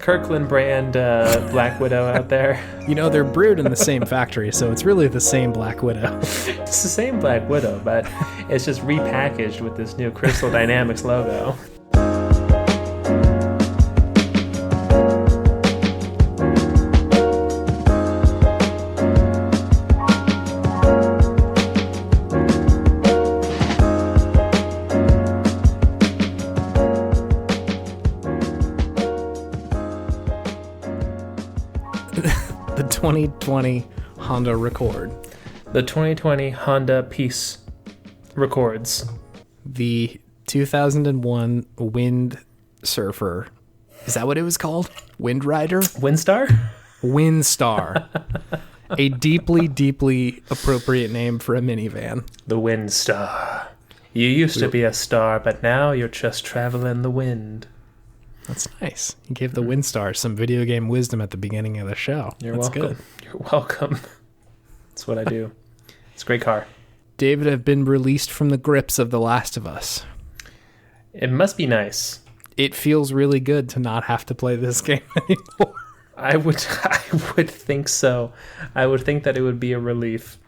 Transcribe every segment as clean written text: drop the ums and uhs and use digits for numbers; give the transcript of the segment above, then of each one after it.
Kirkland brand Black Widow out there. You know, they're brewed in the same factory, so it's really the same Black Widow. It's the same Black Widow, but it's just repackaged with this new Crystal Dynamics logo. The 2020 Honda Accord. The 2020 Honda Peace Records. The 2001 Wind Surfer. Is that what it was called? Wind Rider? Windstar? Windstar. A deeply, deeply appropriate name for a minivan. The Windstar. You used to be a star, but now you're just traveling the wind. That's nice. You gave the Windstar some video game wisdom at the beginning of the show. You're That's welcome. Good. You're welcome. That's what I do. It's a great car. David, I've been released from the grips of The Last of Us. It must be nice. It feels really good to not have to play this game anymore. I would think so. I would think that it would be a relief.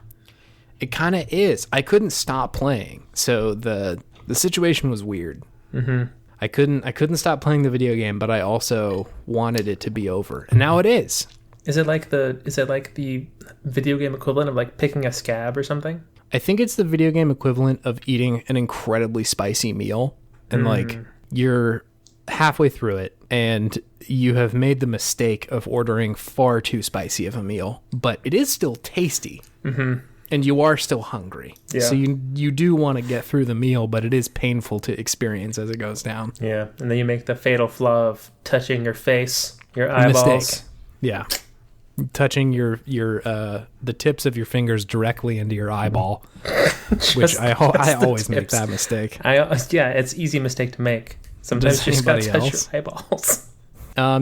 It kind of is. I couldn't stop playing, so the situation was weird. Mm-hmm. I couldn't stop playing the video game, but I also wanted it to be over, and now it is. Is it like the video game equivalent of like picking a scab or something? I think it's the video game equivalent of eating an incredibly spicy meal, and like you're halfway through it and you have made the mistake of ordering far too spicy of a meal, but it is still tasty. Mm-hmm. And you are still hungry. Yeah. So you do want to get through the meal, but it is painful to experience as it goes down. Yeah. And then you make the fatal flaw of touching your face, your eyeballs. Mistake. Yeah. Touching your the tips of your fingers directly into your eyeball, which I always make that mistake. Yeah, it's an easy mistake to make. Sometimes you just gotta touch your eyeballs.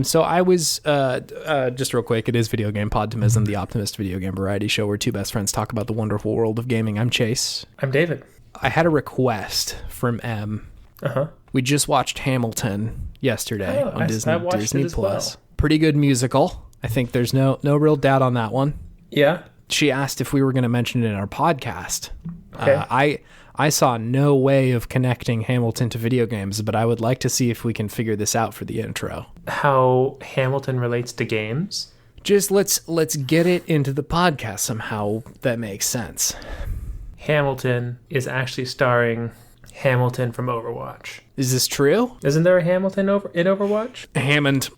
So I was, just real quick, it is Video Game Podtimism, the Optimist video game variety show where two best friends talk about the wonderful world of gaming. I'm Chase. I'm David. I had a request from M. Uh-huh. We just watched Hamilton yesterday on Disney Plus. Well. Pretty good musical. I think there's no real doubt on that one. Yeah. She asked if we were going to mention it in our podcast. Okay. I saw no way of connecting Hamilton to video games, but I would like to see if we can figure this out for the intro. How Hamilton relates to games? Just let's get it into the podcast somehow that makes sense. Hamilton is actually starring Hamilton from Overwatch. Is this true? Isn't there a Hamilton in Overwatch? Hammond.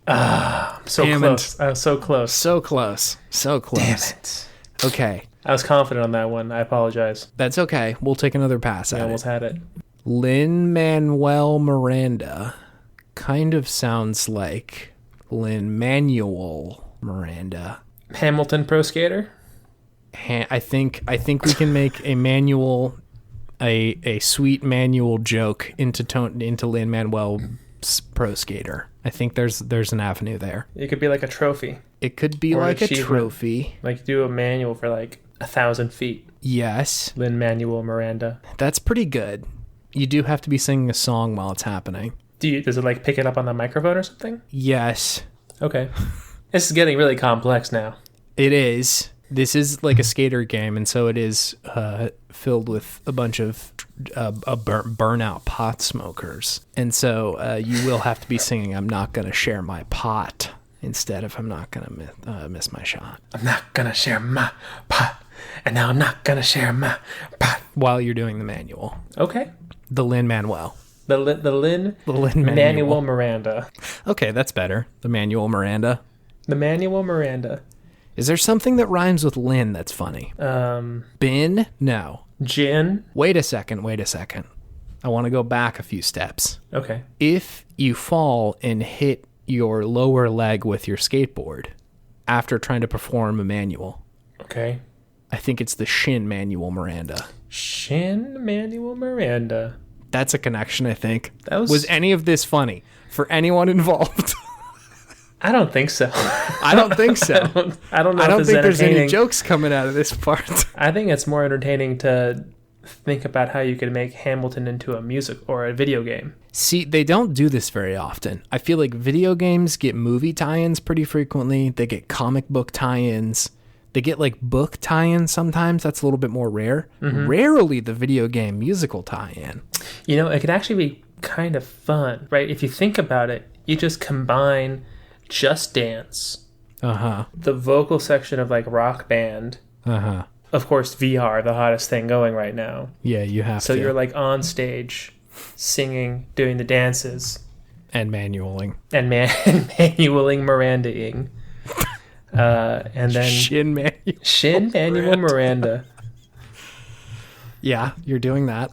So Hammond. close. I was so close. So close. So close. Damn it. Okay. I was confident on that one. I apologize. That's okay. We'll take another pass at it. I almost had it. Lin-Manuel Miranda kind of sounds like Lin-Manuel Miranda. Hamilton Pro Skater? I think we can make a manual, a sweet manual joke into Lin-Manuel Pro Skater. I think there's an avenue there. It could be like a trophy. It could be like a trophy. Like do a manual for like 1,000 feet. Yes. Lin-Manuel Miranda. That's pretty good. You do have to be singing a song while it's happening. Does it like pick it up on the microphone or something? Yes. Okay. This is getting really complex now. It is. This is like a skater game, and so it is filled with a bunch of burnout pot smokers. And so you will have to be singing "I'm not gonna share my pot" instead of "I'm not gonna miss my shot." I'm not gonna share my pot, and now I'm not gonna share my pot. While you're doing the manual. Okay. The Lin-Manuel. The Lin-Manuel Miranda. Okay, that's better. The Manuel Miranda. The Manuel Miranda. Is there something that rhymes with Lin that's funny? Bin? No. Gin? Wait a second. I want to go back a few steps. Okay. If you fall and hit your lower leg with your skateboard after trying to perform a manual. Okay. I think it's the Shin Manuel Miranda. Shin Manuel Miranda. That's a connection, I think. Was any of this funny for anyone involved? I don't think so. I don't think so. I don't know. I don't think there's any jokes coming out of this part. I think it's more entertaining to think about how you could make Hamilton into a music or a video game. See, they don't do this very often. I feel like video games get movie tie-ins pretty frequently. They get comic book tie-ins. They get like book tie-ins sometimes. That's a little bit more rare. Rarely the video game musical tie-in. You know, it can actually be kind of fun, right? If you think about it, you just combine Just Dance, the vocal section of like Rock Band, of course VR, the hottest thing going right now. Yeah, you have to. So you're like on stage singing, doing the dances. And manualing. And manualing Mirandaing. And then Shin manual Miranda. Yeah, you're doing that.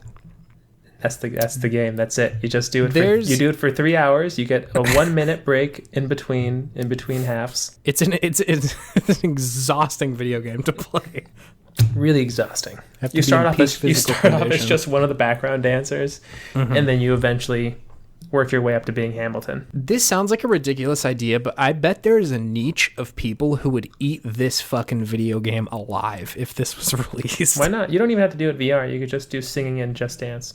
That's the game. That's it. You just do it. You do it for 3 hours. You get a 1 minute break in between halves. It's an exhausting video game to play. Really exhausting. You start off as just one of the background dancers, and then you eventually work your way up to being Hamilton. This sounds like a ridiculous idea, but I bet there is a niche of people who would eat this fucking video game alive if this was released. Why not? You don't even have to do it VR. You could just do singing in Just Dance.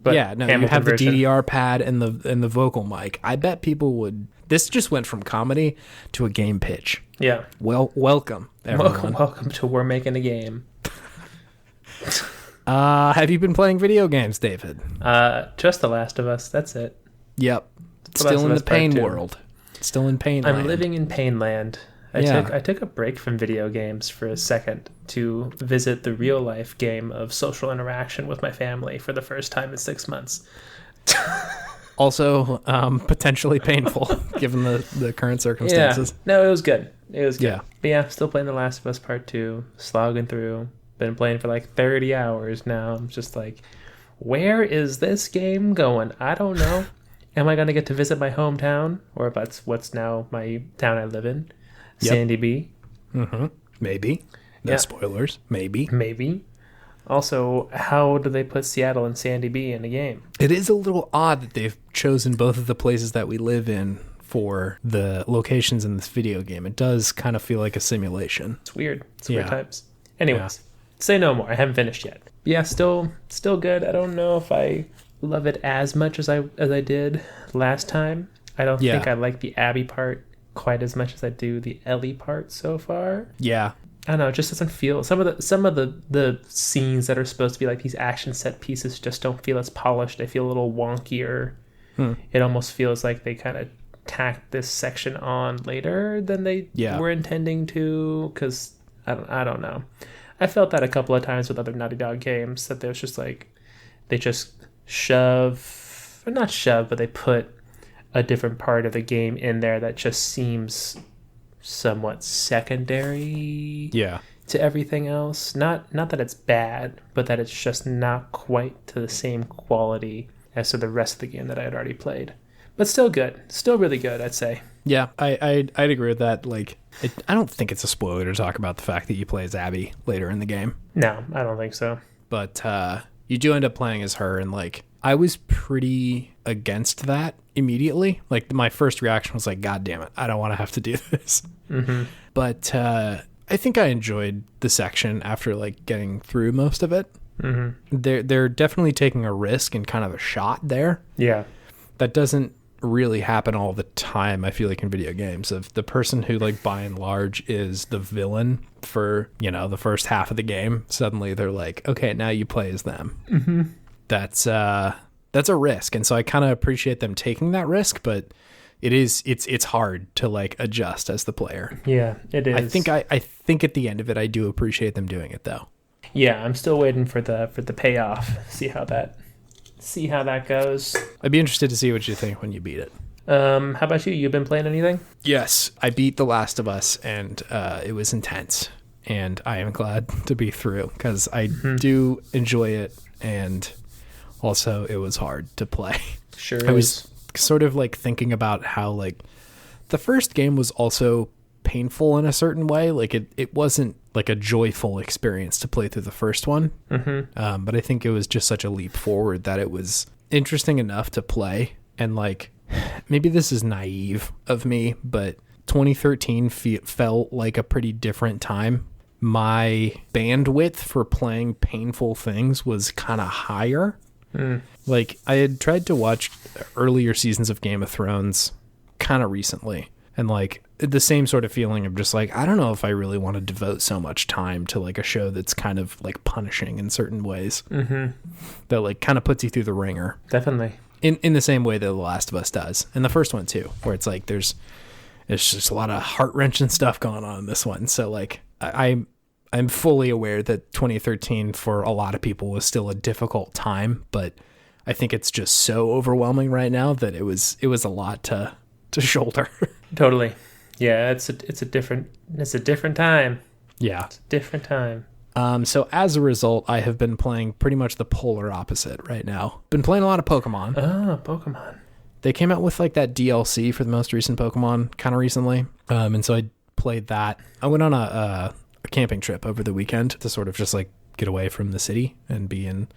But yeah, no, Hamilton you have version. the DDR pad and the vocal mic. I bet people would. This just went from comedy to a game pitch. Yeah. Well, welcome, everyone. Welcome to We're Making a Game. Have you been playing video games, David? Just The Last of Us. That's it. Yep. The Last Still of in Us the pain Part 2. world. Still in pain I'm land. living in Painland. I took a break from video games for a second to visit the real life game of social interaction with my family for the first time in 6 months. Also, potentially painful given the current circumstances. Yeah. No, it was good. It was good. Yeah. But yeah, still playing The Last of Us Part 2, slogging through. Been playing for like 30 hours now. I'm just like, where is this game going? I don't know. Am I going to get to visit my hometown? Or that's what's now my town I live in? Yep. Sandy B. Maybe. No spoilers. Maybe. Also, how do they put Seattle and Sandy B in a game? It is a little odd that they've chosen both of the places that we live in for the locations in this video game. It does kind of feel like a simulation. It's weird. It's weird times. Anyways, say no more. I haven't finished yet. Yeah, still good. I don't know if I love it as much as I did last time. I don't think I like the Abby part quite as much as I do the Ellie part so far. Yeah. I don't know, it just doesn't feel some of the scenes that are supposed to be like these action set pieces just don't feel as polished. They feel a little wonkier. It almost feels like they kind of tacked this section on later than they were intending to, because I don't know. I felt that a couple of times with other Naughty Dog games, that there's just like they just but they put a different part of the game in there that just seems somewhat secondary to everything else. Not that it's bad, but that it's just not quite to the same quality as to the rest of the game that I had already played. But still good. Still really good, I'd say. Yeah, I'd agree with that. Like, I don't think it's a spoiler to talk about the fact that you play as Abby later in the game. No, I don't think so. But you do end up playing as her, and like, I was pretty against that immediately. Like, my first reaction was like, God damn it, I don't want to have to do this. But I think I enjoyed the section after like getting through most of it. They're definitely taking a risk and kind of a shot there. Yeah. That doesn't really happen all the time, I feel like, in video games. Of the person who, like, by and large is the villain for, you know, the first half of the game, suddenly they're like, okay, now you play as them. That's a risk, and so I kind of appreciate them taking that risk, but it's hard to like adjust as the player. Yeah, it is. I think at the end of it, I do appreciate them doing it though. Yeah, I'm still waiting for the payoff. See how that goes. I'd be interested to see what you think when you beat it. How about you? You've been playing anything? Yes, I beat The Last of Us, and it was intense, and I am glad to be through because I do enjoy it, and also it was hard to play. Sure, I was sort of like thinking about how like the first game was also painful in a certain way. Like it wasn't like a joyful experience to play through the first one. But I think it was just such a leap forward that it was interesting enough to play. And like, maybe this is naive of me, but 2013 felt like a pretty different time. My bandwidth for playing painful things was kind of higher. Like, I had tried to watch earlier seasons of Game of Thrones kind of recently, and like the same sort of feeling of just like, I don't know if I really want to devote so much time to like a show that's kind of like punishing in certain ways, that like kind of puts you through the ringer. Definitely. In the same way that The Last of Us does, and the first one too, where it's like there's just a lot of heart-wrenching stuff going on in this one. So like I'm fully aware that 2013 for a lot of people was still a difficult time, but I think it's just so overwhelming right now that it was a lot to shoulder. Totally. Yeah, it's a different time. Yeah. It's a different time. So as a result, I have been playing pretty much the polar opposite right now. Been playing a lot of Pokemon. Oh, Pokemon. They came out with like that DLC for the most recent Pokemon kind of recently. And so I played that. I went on a camping trip over the weekend to sort of just like get away from the city and be in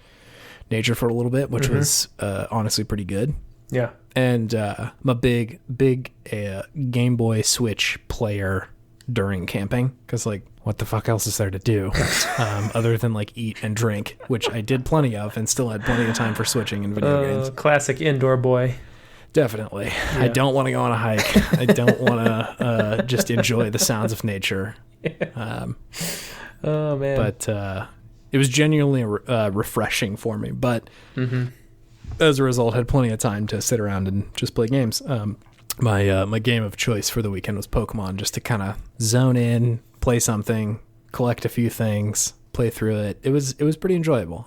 nature for a little bit, which was honestly pretty good. Yeah. And I'm a big Game Boy Switch player during camping, because like what the fuck else is there to do other than like eat and drink, which I did plenty of and still had plenty of time for switching in video games. Classic indoor boy. Definitely. Yeah. I don't want to go on a hike. I don't want to just enjoy the sounds of nature. Oh man. But it was genuinely refreshing for me, but as a result had plenty of time to sit around and just play games. My game of choice for the weekend was Pokemon, just to kind of zone in, play something, collect a few things, play through it. It was pretty enjoyable.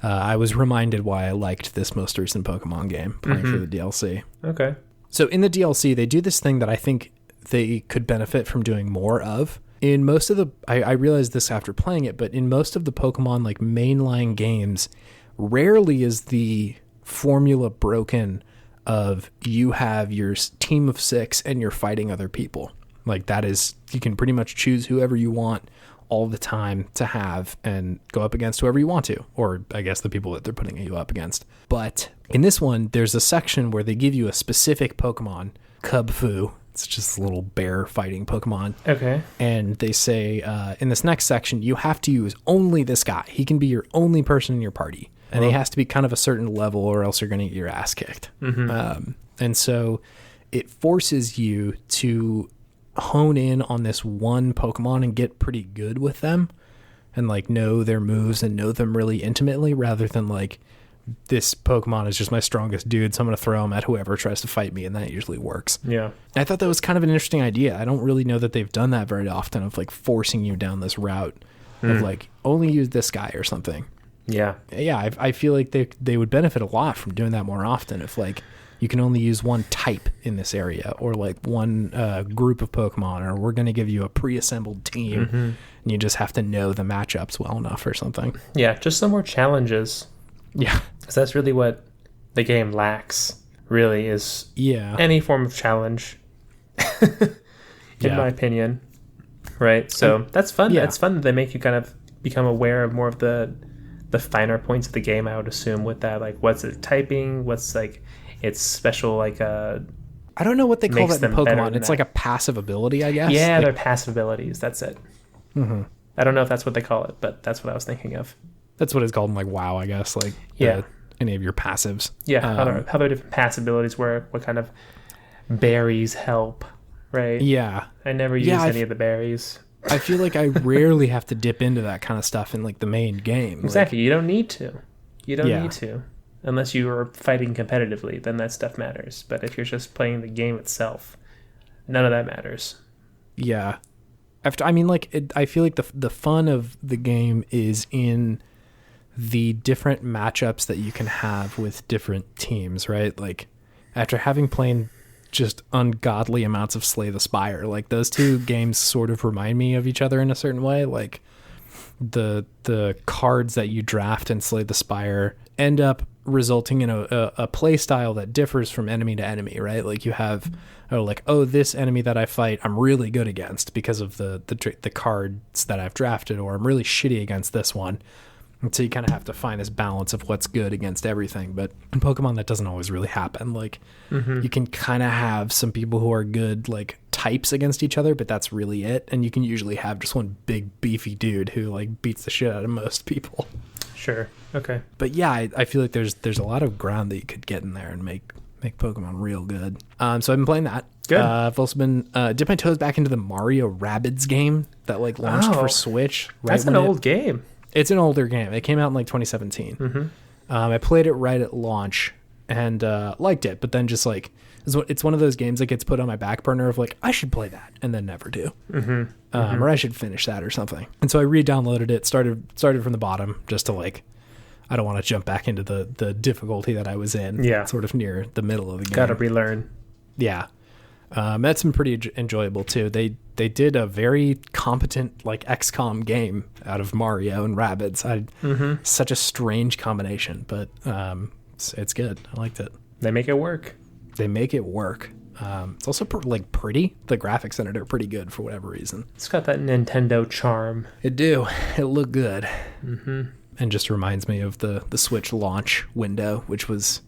I was reminded why I liked this most recent Pokemon game, playing through the DLC. Okay. So in the DLC, they do this thing that I think they could benefit from doing more of. In most of the, I realized this after playing it, but in most of the Pokemon like mainline games, rarely is the formula broken of you have your team of 6 and you're fighting other people. Like that is, you can pretty much choose whoever you want all the time to have and go up against whoever you want to, or I guess the people that they're putting you up against. But in this one, there's a section where they give you a specific Pokemon, Cubfu. It's just a little bear fighting Pokemon. Okay. And they say in this next section, you have to use only this guy. He can be your only person in your party. And he has to be kind of a certain level or else you're going to get your ass kicked. And so it forces you to hone in on this one Pokemon and get pretty good with them and like know their moves and know them really intimately, rather than like, this Pokemon is just my strongest dude, so I'm going to throw him at whoever tries to fight me, and that usually works. Yeah. I thought that was kind of an interesting idea. I don't really know that they've done that very often, of like forcing you down this route of like only use this guy or something. Yeah. Yeah, I feel like they would benefit a lot from doing that more often, if like you can only use one type in this area, or like one group of Pokemon, or we're going to give you a pre-assembled team and you just have to know the matchups well enough or something. Yeah, just some more challenges. Yeah. Because that's really what the game lacks, really, is any form of challenge, in my opinion. Right? So that's fun. Yeah. It's fun that they make you kind of become aware of more of the finer points of the game, I would assume, with that. Like, what's it typing? What's, like, its special, like, I don't know what they call that in Pokemon. It's like a passive ability, I guess. Yeah, like, they're passive abilities. That's it. I don't know if that's what they call it, but that's what I was thinking of. That's what it's called in like WoW, I guess. Like any of your passives. Yeah, how there are different passive abilities, what kind of berries help, right? Yeah. I never use any of the berries. I feel like I rarely have to dip into that kind of stuff in like the main game. Exactly. Like, you don't need to. You don't need to. Unless you are fighting competitively, then that stuff matters. But if you're just playing the game itself, none of that matters. Yeah. I feel like the fun of the game is in the different matchups that you can have with different teams, right? Like, after having played just ungodly amounts of Slay the Spire, like, those two games sort of remind me of each other in a certain way. Like, the cards that you draft in Slay the Spire end up resulting in a play style that differs from enemy to enemy, right? Like, you have this enemy that I fight I'm really good against because of the cards that I've drafted, or I'm really shitty against this one. And so you kind of have to find this balance of what's good against everything. But in Pokemon, that doesn't always really happen. Like, you can kind of have some people who are good, like, types against each other, but that's really it. And you can usually have just one big, beefy dude who, like, beats the shit out of most people. Sure. Okay. But yeah, I feel like there's a lot of ground that you could get in there and make Pokemon real good. So I've been playing that. Good. I've also been dipped my toes back into the Mario Rabbids game that like launched for Switch. Right, that's an old game. It's an older game. It came out in like 2017. Mm-hmm. I played it right at launch and liked it, but then just like it's one of those games that gets put on my back burner of like I should play that and then never do, or I should finish that or something. And so I re-downloaded it, started from the bottom just to like I don't want to jump back into the difficulty that I was in. Yeah, sort of near the middle of the game. Got to relearn. Yeah. That's been pretty enjoyable too. They did a very competent like XCOM game out of Mario and Rabbids. Such a strange combination, but it's good. I liked it. They make it work. It's also pretty. The graphics in it are pretty good for whatever reason. It's got that Nintendo charm. It looked good. And just reminds me of the Switch launch window, which was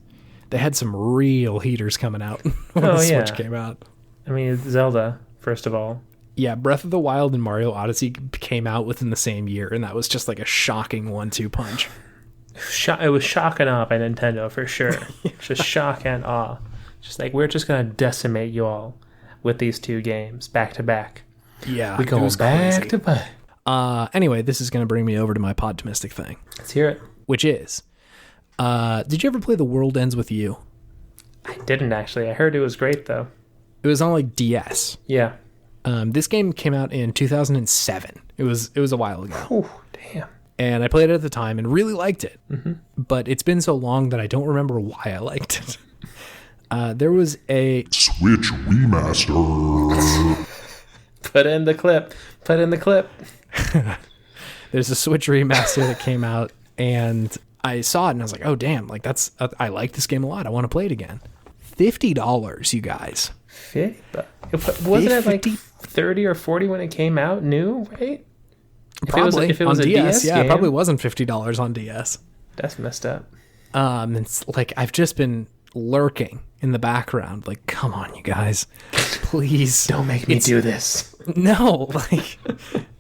they had some real heaters coming out when the Switch came out. I mean, Zelda, first of all. Yeah, Breath of the Wild and Mario Odyssey came out within the same year, and that was just like a shocking 1-2 punch. It was shock and awe by Nintendo, for sure. Just shock and awe. Just like, we're just going to decimate you all with these two games, back to back. Yeah, we go back to back. Anyway, this is going to bring me over to my Podtimistic thing. Let's hear it. Which is, did you ever play The World Ends With You? I didn't, actually. I heard it was great, though. It was on like DS. Yeah. This game came out in 2007. It was a while ago. Oh, damn. And I played it at the time and really liked it. Mm-hmm. But it's been so long that I don't remember why I liked it. There was a Switch remaster. Put in the clip. There's a Switch remaster that came out, and I saw it and I was like, oh damn, like that's I like this game a lot. I want to play it again. $50, you guys. 50? Wasn't it like 30 or 40 when it came out new, right? Probably. If it was on a DS yeah, game, it probably wasn't $50 on DS. That's messed up. It's like I've just been lurking in the background, like, come on, you guys, please don't make me do this. No, like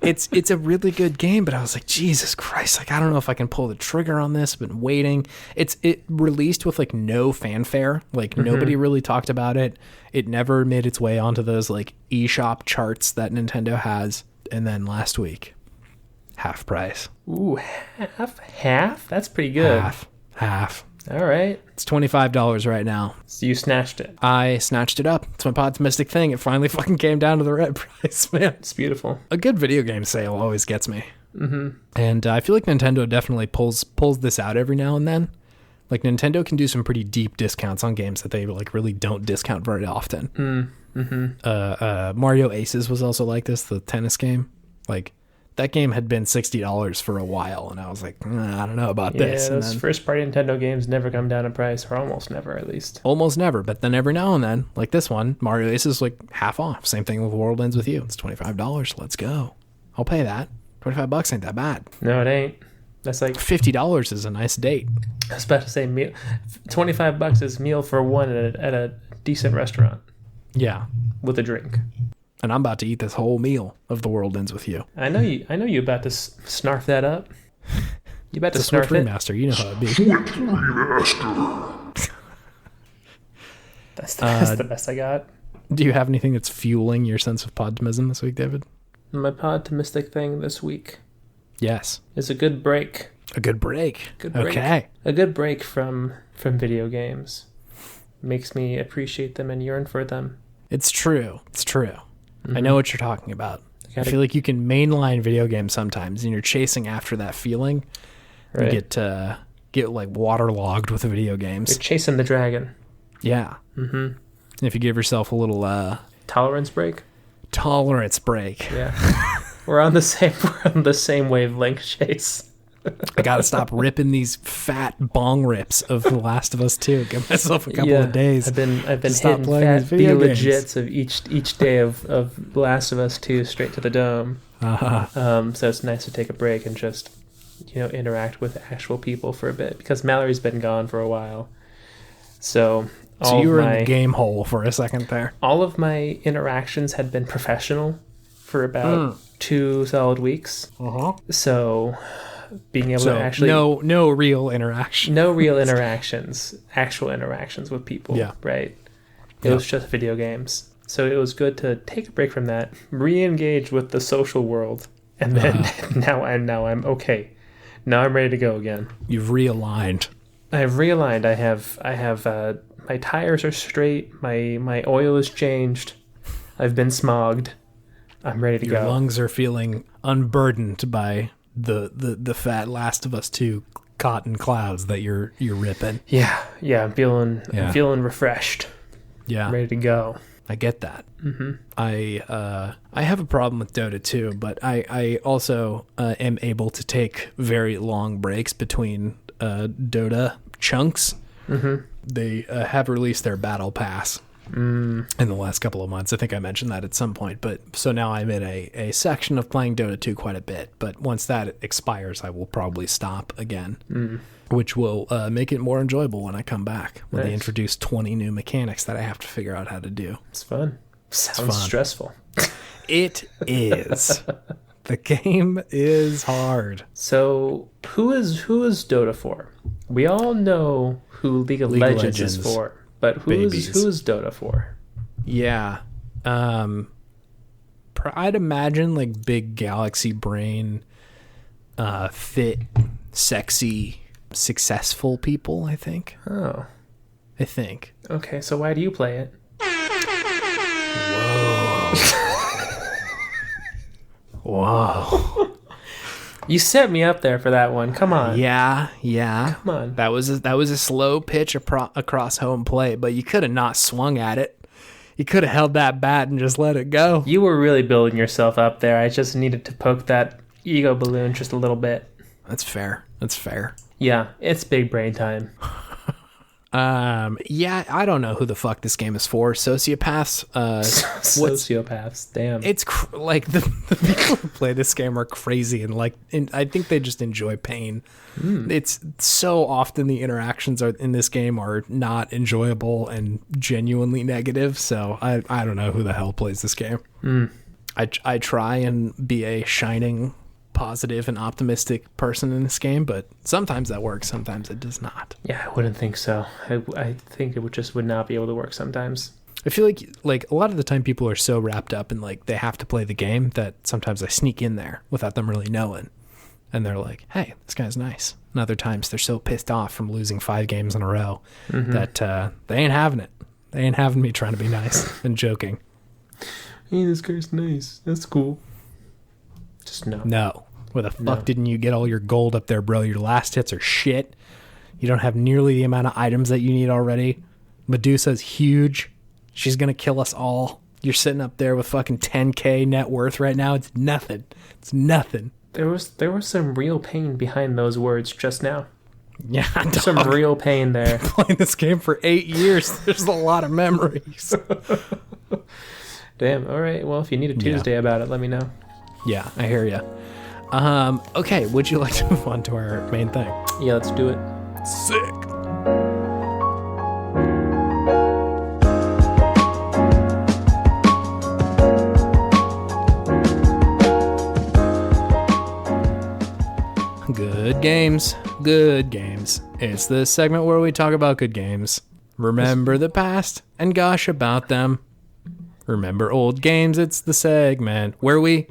it's a really good game, but I was like, Jesus Christ, like I don't know if I can pull the trigger on this. I've been waiting. It released with like no fanfare, like nobody really talked about it. It never made its way onto those like eShop charts that Nintendo has. And then last week, half price. Ooh, half? That's pretty good. Half. All right. It's $25 right now. So you snatched it. I snatched it up. It's my Podtimistic thing. It finally fucking came down to the right price, man. It's beautiful. A good video game sale always gets me. Mm-hmm. And I feel like Nintendo definitely pulls this out every now and then. Like Nintendo can do some pretty deep discounts on games that they like really don't discount very often. Mario Aces was also like this, the tennis game. Like that game had been $60 for a while, and I was like, I don't know about this. Yeah, those first-party Nintendo games never come down in price, or almost never, at least. Almost never, but then every now and then, like this one, Mario Ace is like half off. Same thing with World Ends With You. It's $25. Let's go. I'll pay that. $25 ain't that bad. No, it ain't. That's like $50 is a nice date. I was about to say meal. $25 is meal for one at a decent restaurant. Yeah, with a drink. And I'm about to eat this whole meal of The World Ends With You. I know you about to snarf that up. You about to snarf it? Remaster, you know how it be. That's the best I got. Do you have anything that's fueling your sense of podtimism this week, David? My podtimistic thing this week. Yes. Is a good break. A good break. Good break. Okay. A good break from video games. Makes me appreciate them and yearn for them. It's true. Mm-hmm. I know what you're talking about. I feel like you can mainline video games sometimes, and you're chasing after that feeling. Right. You get like waterlogged with video games. You're chasing the dragon. Yeah. Mm-hmm. And if you give yourself a little tolerance break. Yeah. We're on the same wavelength, Chase. I gotta stop ripping these fat bong rips of The Last of Us 2. Give myself a couple of days. I've been hitting fat legits of each day of Last of Us 2 straight to the dome. So it's nice to take a break and just interact with actual people for a bit, because Mallory's been gone for a while. So you were in the game hole for a second there. All of my interactions had been professional for about 2 solid weeks. Uh-huh. So being able So to actually no real interaction. no real interactions, actual interactions with people. Yeah. Right. It was just video games. So it was good to take a break from that, re-engage with the social world, and then now I'm okay. Now I'm ready to go again. You've realigned. I've realigned. I have my tires are straight. My oil is changed. I've been smogged. I'm ready to Your go. lungs are feeling unburdened by the fat Last of Us 2 cotton clouds that you're ripping. Yeah. I'm feeling refreshed. Yeah. I'm ready to go. I get that. Mm-hmm. I have a problem with Dota 2, but I also am able to take very long breaks between Dota chunks. Mm-hmm. They have released their battle pass in the last couple of months. I think I mentioned that at some point. But so now I'm in a section of playing Dota 2 quite a bit. But once that expires, I will probably stop again, which will make it more enjoyable when I come back. When they introduce 20 new mechanics that I have to figure out how to do. It's fun. Sounds fun. Stressful. It is. The game is hard. So who is Dota for? We all know who League of Legends is for, but who is Dota for? Yeah. I'd imagine like big galaxy brain, fit, sexy, successful people, I think. Oh. I think. Okay, so why do you play it? Whoa. You set me up there for that one. Come on. Yeah. Come on. That was a slow pitch across home plate, but you could have not swung at it. You could have held that bat and just let it go. You were really building yourself up there. I just needed to poke that ego balloon just a little bit. That's fair. Yeah, it's big brain time. Yeah, I don't know who the fuck this game is for. Sociopaths. Sociopaths. Damn. It's like the people who play this game are crazy and I think they just enjoy pain. It's so often the interactions in this game are not enjoyable and genuinely negative. So I don't know who the hell plays this game. I try and be a shining, positive and optimistic person in this game, but sometimes that works, sometimes it does not. Yeah, I wouldn't think so. I think it would not be able to work sometimes. I feel like a lot of the time people are so wrapped up in like they have to play the game that sometimes I sneak in there without them really knowing, and they're like, hey, this guy's nice. And other times they're so pissed off from losing 5 games in a row that they ain't having it. They ain't having me trying to be nice and joking. Hey, this guy's nice. That's cool. Just no. No. Where the fuck didn't you get all your gold up there, bro? Your last hits are shit. You don't have nearly the amount of items that you need already. Medusa's huge. She's going to kill us all. You're sitting up there with fucking 10K net worth right now. It's nothing. It's nothing. There was some real pain behind those words just now. Yeah, some real pain there. Playing this game for 8 years. There's a lot of memories. Damn. All right. Well, if you need a Tuesday about it, let me know. Yeah, I hear you. Okay, would you like to move on to our main thing? Yeah, let's do it. Sick. Good games. Good games. It's the segment where we talk about good games. Remember the past and gush about them. Remember old games. It's the segment where we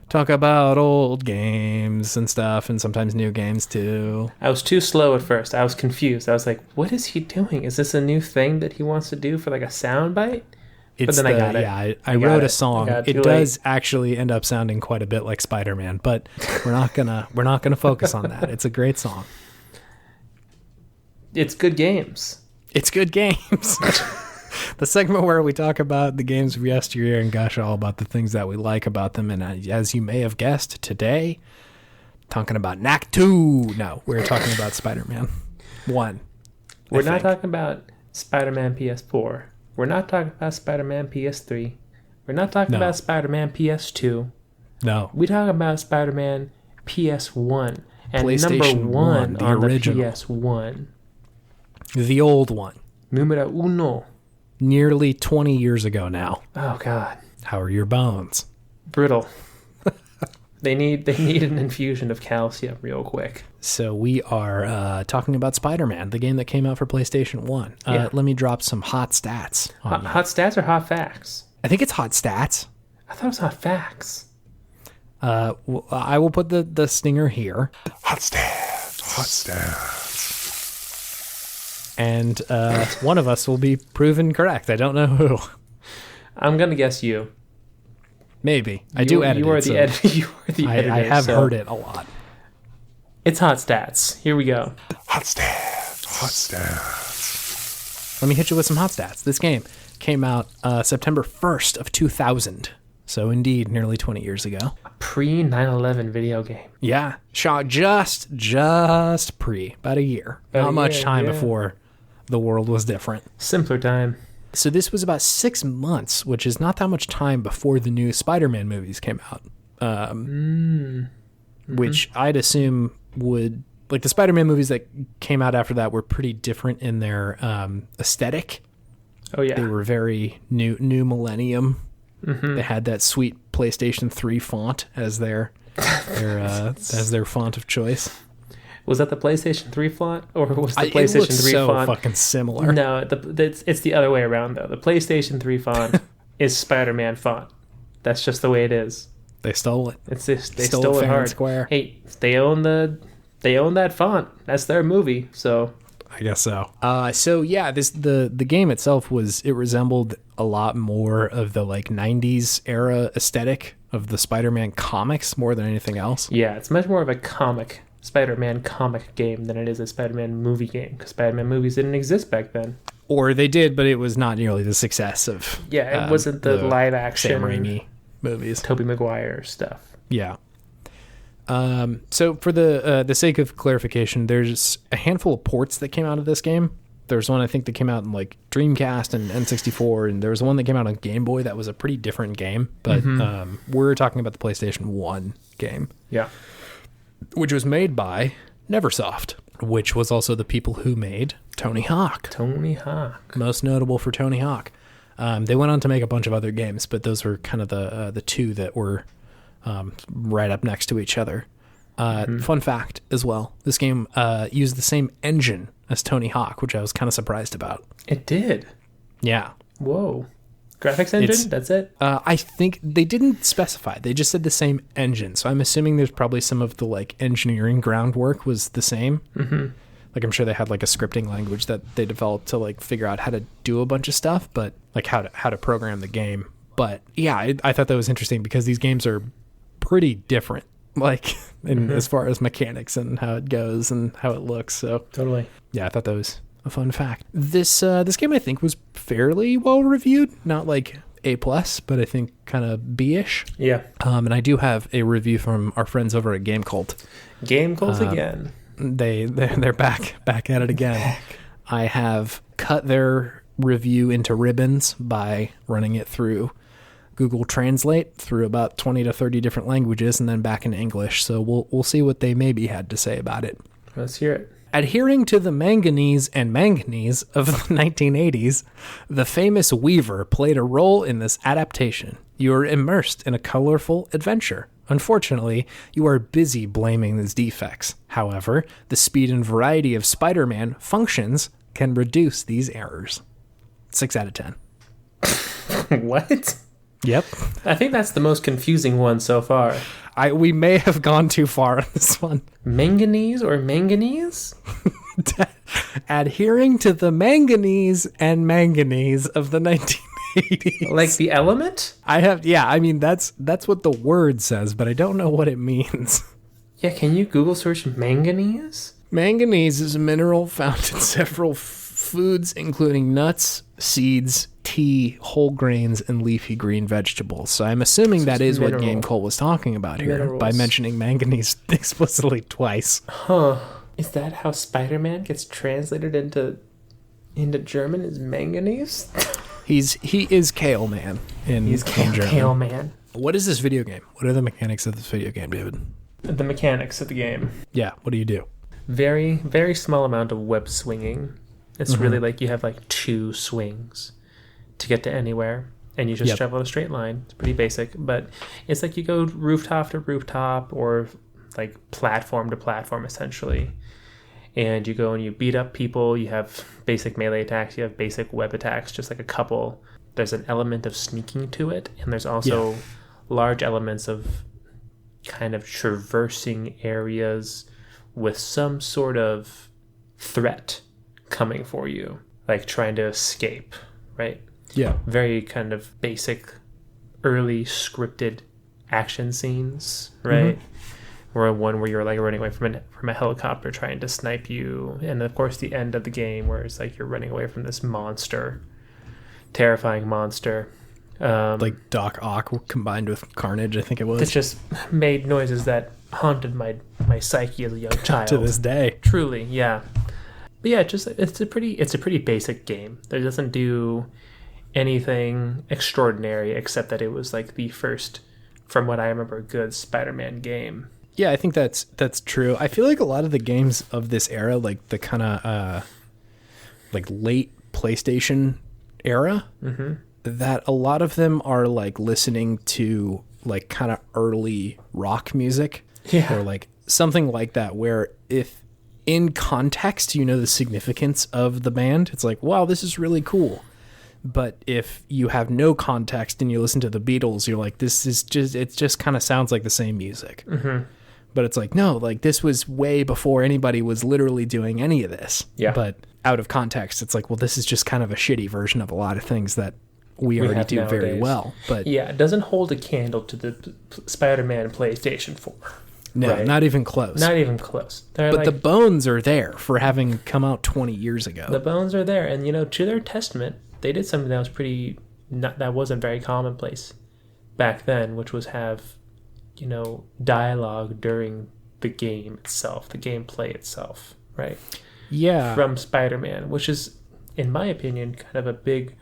talk about old games and stuff, and sometimes new games too. I was too slow at first. I was confused. I was like, what is he doing? Is this a new thing that he wants to do for like a sound bite? But then I got it. Yeah, I wrote a song. It does actually end up sounding quite a bit like Spider-Man, but we're not gonna focus on that. It's a great song. It's good games. It's good games. The segment where we talk about the games of yesteryear and gush all about the things that we like about them. And as you may have guessed, today, talking about Knack 2. No, we're talking about Spider-Man 1. We're not talking about Spider-Man PS4. We're not talking about Spider-Man PS3. We're not talking about Spider-Man PS2. No. We talk about Spider-Man PS1. And PlayStation number 1 the on original. the PS1. The old one. Numero uno. Nearly 20 years ago now. Oh, God. How are your bones? Brittle. They need an infusion of calcium real quick. So we are talking about Spider-Man, the game that came out for PlayStation 1. Yeah. Let me drop some hot stats. Hot stats or hot facts? I think it's hot stats. I thought it was hot facts. I will put the stinger here. Hot stats. Hot stats. And one of us will be proven correct. I don't know who. I'm going to guess you. Maybe. I do edit it. You are the editor. I have heard it a lot. It's hot stats. Here we go. Hot stats. Hot stats. Let me hit you with some hot stats. This game came out September 1st of 2000. So indeed, nearly 20 years ago. A pre 9/11 video game. Yeah. Shot just pre. About a year. Not much time before the world was different. Simpler time. So this was about 6 months, which is not that much time before the new Spider-Man movies came out. Which I'd assume would... Like, the Spider-Man movies that came out after that were pretty different in their aesthetic. Oh, yeah. They were very new millennium. They had that sweet PlayStation 3 font as their font of choice. Was that the PlayStation 3 font, or was the It PlayStation looks 3 so font fucking similar? No, it's the other way around though. The PlayStation 3 font is Spider-Man font. That's just the way it is. They stole it. It's just they Stole stole it it fair and hard. square. Hey, they own that font. That's their movie. So I guess so. So yeah, the game itself resembled a lot more of the like 90s era aesthetic of the Spider-Man comics more than anything else. yeah, it's much more of a Spider-Man comic game than it is a Spider-Man movie game, because Spider-Man movies didn't exist back then. Or they did, but it was not nearly the success of Yeah, it wasn't the live action Sam Raimi movies. Tobey Maguire stuff. Yeah. So for the sake of clarification, there's a handful of ports that came out of this game. There's one I think that came out in like Dreamcast and N64, and there was one that came out on Game Boy that was a pretty different game. But we're talking about the PlayStation 1 game. Yeah. Which was made by Neversoft, which was also the people who made Tony Hawk. Tony Hawk. Most notable for Tony Hawk. They went on to make a bunch of other games, but those were kind of the two that were right up next to each other. Fun fact as well, this game used the same engine as Tony Hawk, which I was kind of surprised about. It did. Yeah. Whoa. Graphics engine? That's it? I think they didn't specify. They just said the same engine. So I'm assuming there's probably some of the like engineering groundwork was the same. Like I'm sure they had like a scripting language that they developed to like figure out how to do a bunch of stuff, but like how to program the game. But yeah, I thought that was interesting because these games are pretty different, like as far as mechanics and how it goes and how it looks. So Totally. yeah, I thought that was a fun fact. This game I think was fairly well reviewed, not like A+, but I think kind of B-ish. Yeah. And I do have a review from our friends over at Game Cult. Game Cult again. They're back at it again. I have cut their review into ribbons by running it through Google Translate through about 20 to 30 different languages and then back in English. So we'll see what they maybe had to say about it. Let's hear it. Adhering to the manganese of the 1980s, the famous Weaver played a role in this adaptation. You are immersed in a colorful adventure. Unfortunately, you are busy blaming these defects. However, the speed and variety of Spider-Man functions can reduce these errors. 6 out of 10. What? Yep. I think that's the most confusing one so far. We may have gone too far on this one. Manganese or manganese? Adhering to the manganese of the 1980s. Like the element? I mean, that's what the word says, but I don't know what it means. Yeah, can you Google search manganese? Manganese is a mineral found in several foods, including nuts, seeds, tea, whole grains, and leafy green vegetables. So I'm assuming that is what Game Cole was talking about here by mentioning manganese explicitly twice. Huh. Is that how Spider-Man gets translated into German as manganese? He is Kale Man in German. Kale Man. What is this video game? What are the mechanics of this video game, David? The mechanics of the game. Yeah, what do you do? Very, very small amount of web swinging. It's really like you have like 2 swings to get to anywhere. and you just travel in a straight line. It's pretty basic, but it's like you go rooftop to rooftop or like platform to platform essentially, and you go and you beat up people. You have basic melee attacks, you have basic web attacks, just like a couple. There's an element of sneaking to it, and there's also large elements of kind of traversing areas with some sort of threat coming for you, like trying to escape, right? Yeah. Very kind of basic early scripted action scenes, right? Or one where you're like running away from a helicopter trying to snipe you, and of course the end of the game where it's like you're running away from this terrifying monster. Like Doc Ock combined with Carnage, I think it was. It just made noises that haunted my psyche as a young child. To this day. Truly, yeah. But yeah, it's a pretty basic game. It doesn't do anything extraordinary except that it was like the first, from what I remember, good Spider-Man game. Yeah, I think that's true. I feel like a lot of the games of this era, like the kind of like late PlayStation era, that a lot of them are like listening to like kind of early rock music, or like something like that, where if in context you know the significance of the band, it's like, wow, this is really cool. But if you have no context and you listen to the Beatles, you're like, this is just, it just kind of sounds like the same music. But it's like, no, like this was way before anybody was literally doing any of this. Yeah. But out of context, it's like, well, this is just kind of a shitty version of a lot of things that we already do nowadays. very well. But yeah, it doesn't hold a candle to the Spider-Man PlayStation 4. No, right? Not even close. Not even close. But like, the bones are there for having come out 20 years ago. The bones are there. And, to their testament, they did something that was that wasn't very commonplace back then, which was have, dialogue during the game itself, the gameplay itself, right? Yeah. From Spider-Man, which is, in my opinion, kind of a big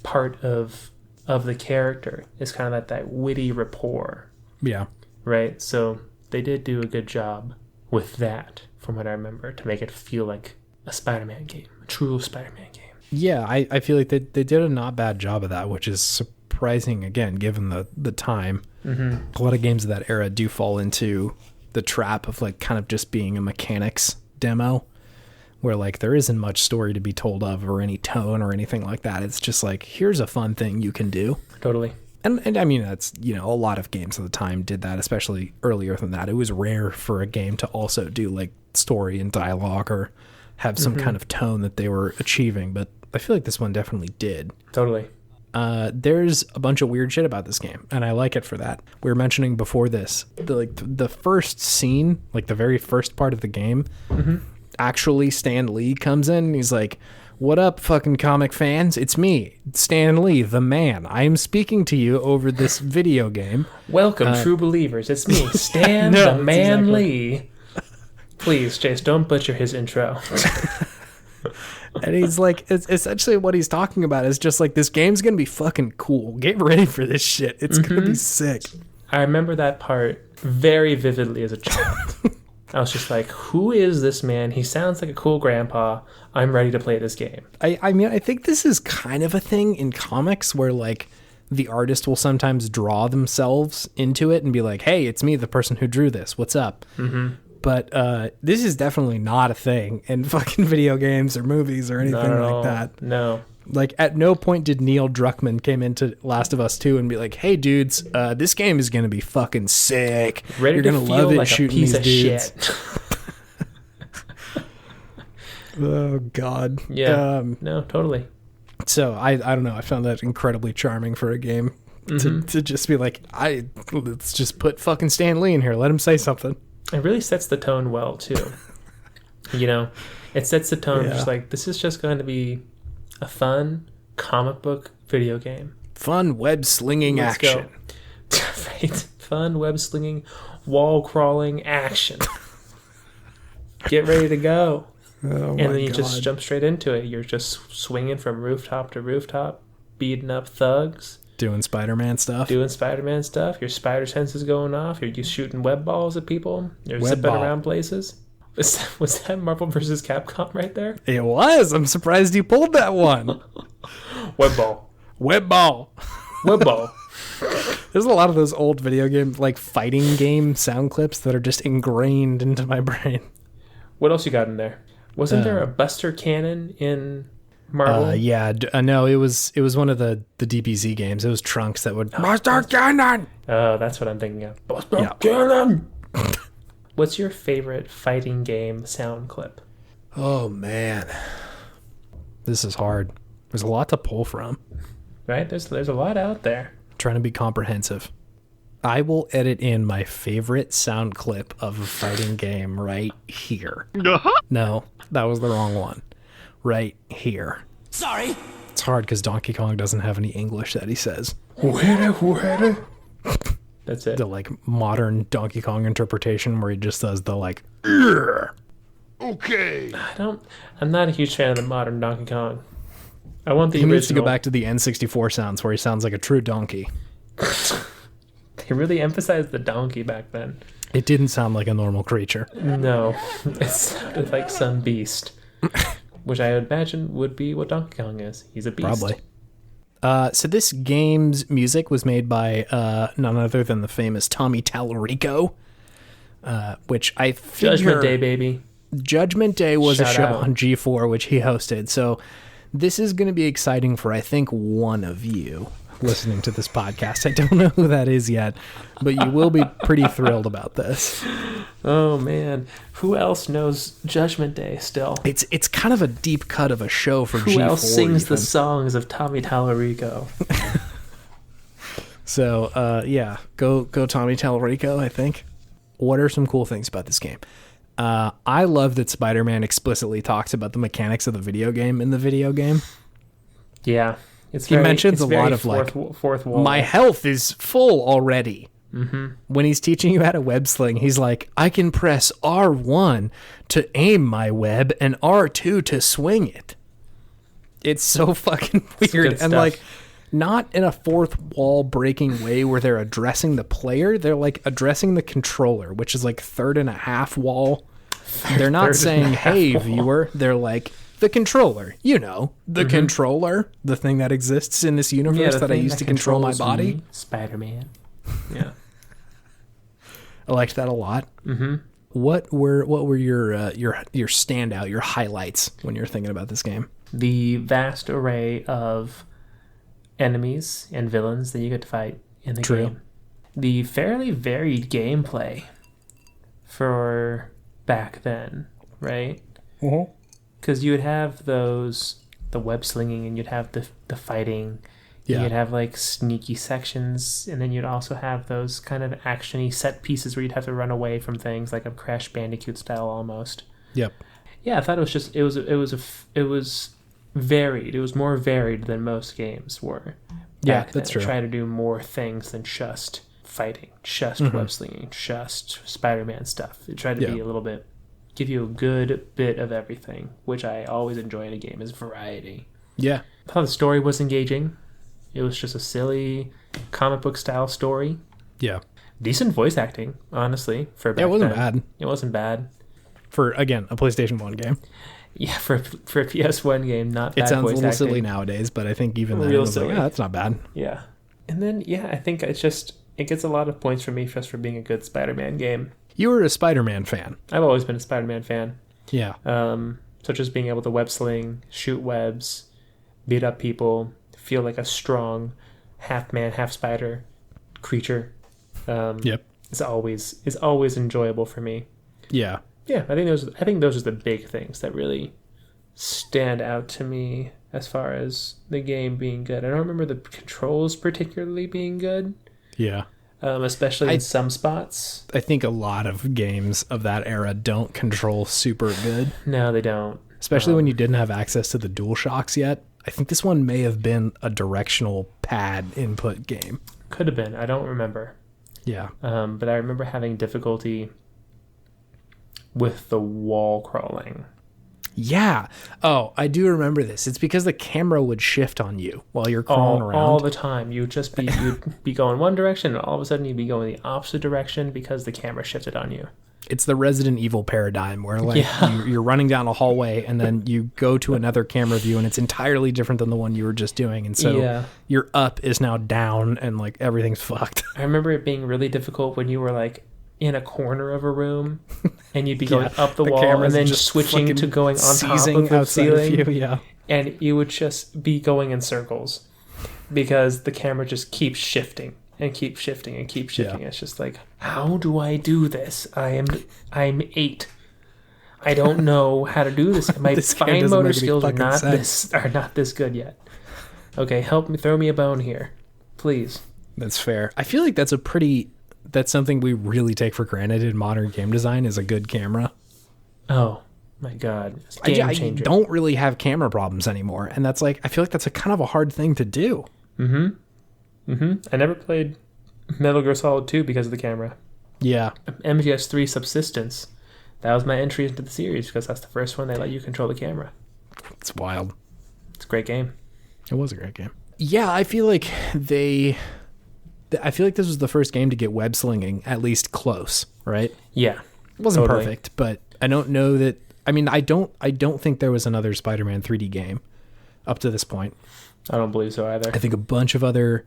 part of the character, is kind of that witty rapport. Yeah. Right? So they did do a good job with that, from what I remember, to make it feel like a Spider-Man game, a true Spider-Man game. Yeah, I feel like they did a not bad job of that, which is surprising, again, given the time. A lot of games of that era do fall into the trap of like kind of just being a mechanics demo, where like there isn't much story to be told of or any tone or anything like that. It's just like, here's a fun thing you can do. Totally. And I mean, that's, a lot of games at the time did that, especially earlier than that. It was rare for a game to also do like story and dialogue or have some kind of tone that they were achieving, but I feel like this one definitely did. Totally. There's a bunch of weird shit about this game, and I like it for that. We were mentioning before this, the first scene, like the very first part of the game, actually Stan Lee comes in and he's like, "What up, fucking comic fans? It's me, Stan Lee, the man. I am speaking to you over this video game. Welcome, true believers. It's me, Stan the Man exactly. Lee." Please, Chase, don't butcher his intro. And he's like, it's essentially what he's talking about is just like, this game's gonna be fucking cool. Get ready for this shit. It's gonna be sick. I remember that part very vividly as a child. I was just like, who is this man? He sounds like a cool grandpa. I'm ready to play this game. I mean, I think this is kind of a thing in comics where like the artist will sometimes draw themselves into it and be like, hey, it's me, the person who drew this. What's up? But this is definitely not a thing in fucking video games or movies or anything like that. No. Like, at no point did Neil Druckmann came into Last of Us 2 and be like, hey, dudes, this game is going to be fucking sick. Ready You're to going to feel love it like shooting a piece these of dudes. shit. Oh, God. Yeah. No, totally. So, I don't know. I found that incredibly charming for a game to just be like, let's just put fucking Stan Lee in here. Let him say something. It really sets the tone well, too. It sets the tone just like, this is just going to be a fun comic book video game. Fun web-slinging action. Right? Fun web-slinging, wall-crawling action. Get ready to go. Oh, and then you just jump straight into it. You're just swinging from rooftop to rooftop, beating up thugs. Doing Spider-Man stuff. Your spider sense is going off. You're shooting web balls at people. You're zipping around places. Was that Marvel vs. Capcom right there? It was. I'm surprised you pulled that one. Web ball. Web ball. Football. There's a lot of those old video games, like fighting game sound clips that are just ingrained into my brain. What else you got in there? Wasn't there a Buster Cannon in Marvel? No, it was one of the DBZ games. It was Trunks that would Buster Cannon. Oh, that's what I'm thinking of. Buster Cannon. What's your favorite fighting game sound clip? Oh man, this is hard. There's a lot to pull from. Right? There's a lot out there. Trying to be comprehensive. I will edit in my favorite sound clip of a fighting game right here. No, that was the wrong one. Right here. Sorry. It's hard because Donkey Kong doesn't have any English that he says. That's it. The like modern Donkey Kong interpretation where he just does the like "Urgh." Okay. I'm not a huge fan of the modern Donkey Kong. I want the He original. needs to go back to the N64 sounds where he sounds like a true donkey. They really emphasized the donkey back then. It didn't sound like a normal creature. No, it sounded like some beast, which I imagine would be what Donkey Kong is. He's a beast. Probably. So this game's music was made by none other than the famous Tommy Tallarico, which I figure... Judgment Day, baby. Judgment Day was Shout a show out. on G4, which he hosted. So this is going to be exciting for, I think, one of you listening to this podcast. I don't know who that is yet, but you will be pretty thrilled about this. Oh, man. Who else knows Judgment Day still? It's kind of a deep cut of a show for G4. Who else sings the even. songs of Tommy Tallarico? So, go Tommy Tallarico, I think. What are some cool things about this game? I love that Spider-Man explicitly talks about the mechanics of the video game in the video game. Yeah. He mentions a lot of fourth wall. my health is full already. Mm-hmm. When he's teaching you how to web sling, he's like, I can press R1 to aim my web and R2 to swing it. It's so fucking weird. And stuff. like, not in a fourth wall breaking way where they're addressing the player. They're like addressing the controller, which is like third and a half wall. They're not saying, hey, viewer. They're like, the controller, the controller, the thing that exists in this universe that I use to control my body. Me, Spider-Man. Yeah. I liked that a lot. Mm-hmm. What were your standout, your highlights when you're thinking about this game? The vast array of enemies and villains that you get to fight in the game. The fairly varied gameplay for back then, right? Mm-hmm. Because you would have the web slinging, and you'd have the fighting. Yeah. You'd have like sneaky sections, and then you'd also have those kind of actiony set pieces where you'd have to run away from things, like a Crash Bandicoot style almost. Yep. Yeah, I thought it was just it was varied. It was more varied than most games were. Yeah, Back that's then. true. Try to do more things than just fighting, just web slinging, just Spider-Man stuff. It tried to be a little bit, give you a good bit of everything, which I always enjoy in a game is variety. Yeah. I thought the story was engaging. It was just a silly comic book style story. Yeah. Decent voice acting, honestly, for back It wasn't then. bad. It wasn't bad. For, again, a PlayStation 1 game. Yeah, for a PS1 game, not bad. It sounds a voice little acting. silly nowadays, but I think even then it Real was silly. like, that's not bad. Yeah. And then, I think it gets a lot of points from me just for being a good Spider-Man game. You were a Spider-Man fan. I've always been a Spider-Man fan. Yeah. Such as being able to web sling, shoot webs, beat up people, feel like a strong half-man, half-spider creature. Yep. Is always enjoyable for me. Yeah. Yeah, I think those are the big things that really stand out to me as far as the game being good. I don't remember the controls particularly being good. Yeah. Especially in some spots. I think a lot of games of that era don't control super good. No, they don't. Especially when you didn't have access to the DualShocks yet. I think this one may have been a directional pad input game. Could have been. I don't remember. Yeah. But I remember having difficulty with the wall crawling. Yeah. Oh, I do remember this. It's because the camera would shift on you while you're crawling around. All the time. You'd be going one direction, and all of a sudden you'd be going the opposite direction because the camera shifted on you. It's the Resident Evil paradigm where like you're running down a hallway and then you go to another camera view and it's entirely different than the one you were just doing. And so your up is now down and like everything's fucked. I remember it being really difficult when you were like in a corner of a room and you'd be going up the wall and then just switching to going on top of the ceiling. Of you, and you would just be going in circles because the camera just keeps shifting. And keep shifting and keep shifting. It's just like, how do I do this? I'm 8. I don't know how to do this. My fine motor skills are not this good yet. Okay, help me, throw me a bone here, please. That's fair. I feel like that's something we really take for granted in modern game design is a good camera. Oh my god, it's game changer. I don't really have camera problems anymore, and that's like I feel like that's a kind of a hard thing to do. I never played Metal Gear Solid 2 because of the camera. Yeah. MGS3 Subsistence. That was my entry into the series because that's the first one they let you control the camera. It's wild. It's a great game. It was a great game. Yeah, I feel like this was the first game to get web slinging at least close, right? Yeah. It wasn't perfect, but I don't know that. I mean, I don't think there was another Spider-Man 3D game up to this point. I don't believe so either. I think a bunch of other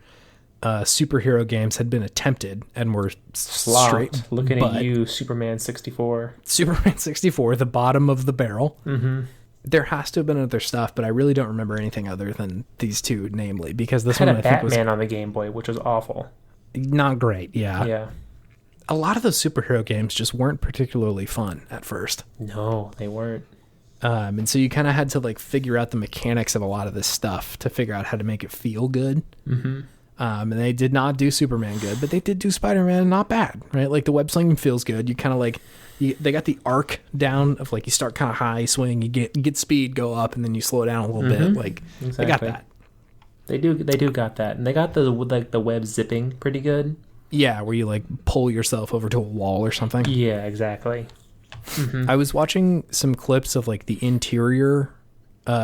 superhero games had been attempted and were straight. Looking at you, Superman 64. Superman 64, the bottom of the barrel. Mm-hmm. There has to have been other stuff, but I really don't remember anything other than these two, namely, because this one I think was Batman on the Game Boy, which was awful. Not great, yeah. Yeah. A lot of those superhero games just weren't particularly fun at first. No, they weren't. And so you kind of had to like figure out the mechanics of a lot of this stuff to figure out how to make it feel good. Mm-hmm. And they did not do Superman good, but they did do Spider-Man not bad, right? Like the web slinging feels good. You kind of like, they got the arc down of like you start kind of high, swing, you get speed, go up, and then you slow down a little bit. Like exactly. They got that. They do got that, and they got the web zipping pretty good. Yeah, where you like pull yourself over to a wall or something. Yeah, exactly. Mm-hmm. I was watching some clips of like the interior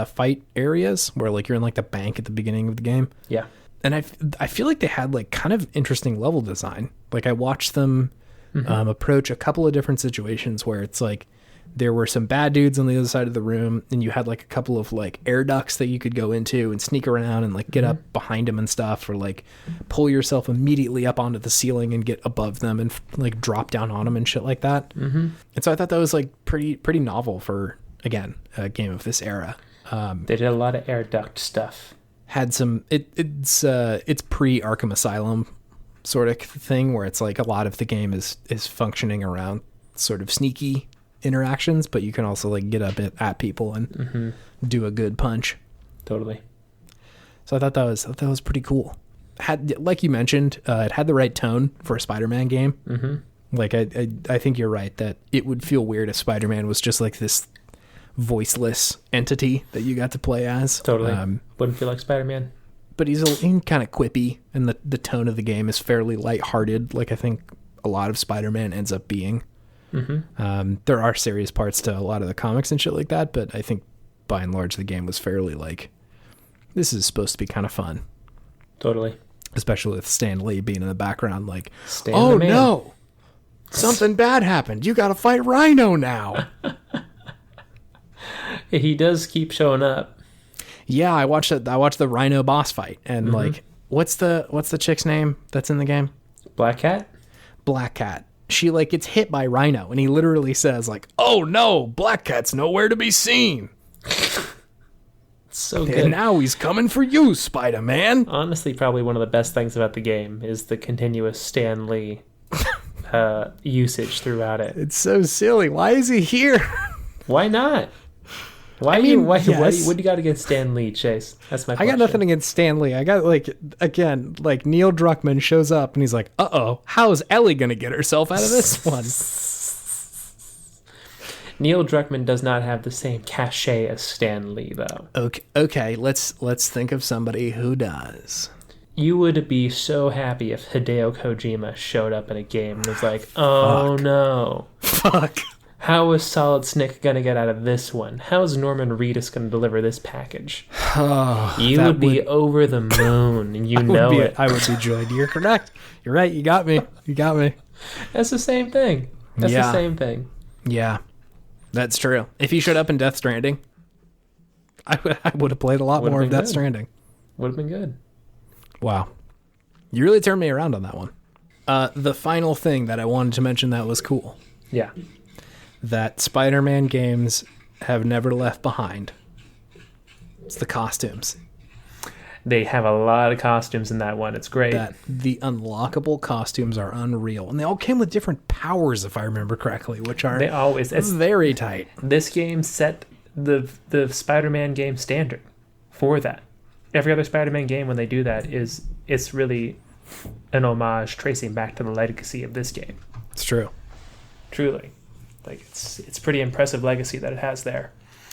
fight areas where like you're in like the bank at the beginning of the game. Yeah. And I feel like they had like kind of interesting level design. Like I watched them approach a couple of different situations where it's like there were some bad dudes on the other side of the room and you had like a couple of like air ducts that you could go into and sneak around and like get up behind them and stuff, or like pull yourself immediately up onto the ceiling and get above them and like drop down on them and shit like that. Mm-hmm. And so I thought that was like pretty novel for, again, a game of this era. They did a lot of air duct stuff. Had some it's pre Arkham Asylum sort of thing where it's like a lot of the game is functioning around sort of sneaky interactions, but you can also like get up at people and do a good punch. Totally. So I thought that was pretty cool. Had, like you mentioned, it had the right tone for a Spider-Man game. Mm-hmm. Like I think you're right that it would feel weird if Spider-Man was just like this voiceless entity that you got to play as. Totally. Wouldn't feel like Spider-Man. But he's kind of quippy, and the tone of the game is fairly lighthearted, like I think a lot of Spider-Man ends up being. Mm-hmm. There are serious parts to a lot of the comics and shit like that, but I think by and large the game was fairly like, this is supposed to be kind of fun. Totally. Especially with Stan Lee being in the background like, Stan oh no, something bad happened. You got to fight Rhino now. He does keep showing up. Yeah, I watched the Rhino boss fight, and like, what's the chick's name that's in the game? Black Cat? Black Cat. She like gets hit by Rhino, and he literally says like, "Oh no, Black Cat's nowhere to be seen." So good. And now he's coming for you, Spider-Man. Honestly, probably one of the best things about the game is the continuous Stan Lee usage throughout it. It's so silly. Why is he here? Why not? What do you got against Stan Lee, Chase? That's my question. I got nothing against Stan Lee. I got like Neil Druckmann shows up and he's like, uh-oh, how is Ellie going to get herself out of this one? Neil Druckmann does not have the same cachet as Stan Lee, though. Okay, let's think of somebody who does. You would be so happy if Hideo Kojima showed up in a game and was like, oh no. Fuck. How is Solid Snake going to get out of this one? How is Norman Reedus going to deliver this package? You would be over the moon, and you know it. I would be joyed. You're correct. You're right. You got me. That's the same thing. That's the same thing. Yeah, that's true. If he showed up in Death Stranding, I would have played a lot more of Death Stranding. Would have been good. Wow. You really turned me around on that one. The final thing that I wanted to mention that was cool. Yeah. That Spider-Man games have never left behind. It's the costumes. They have a lot of costumes in that one. It's great. That the unlockable costumes are unreal. And they all came with different powers, if I remember correctly, which are it's very tight. This game set the Spider-Man game standard for that. Every other Spider-Man game, when they do that, it's really an homage tracing back to the legacy of this game. It's true. Truly. Like, it's pretty impressive legacy that it has there.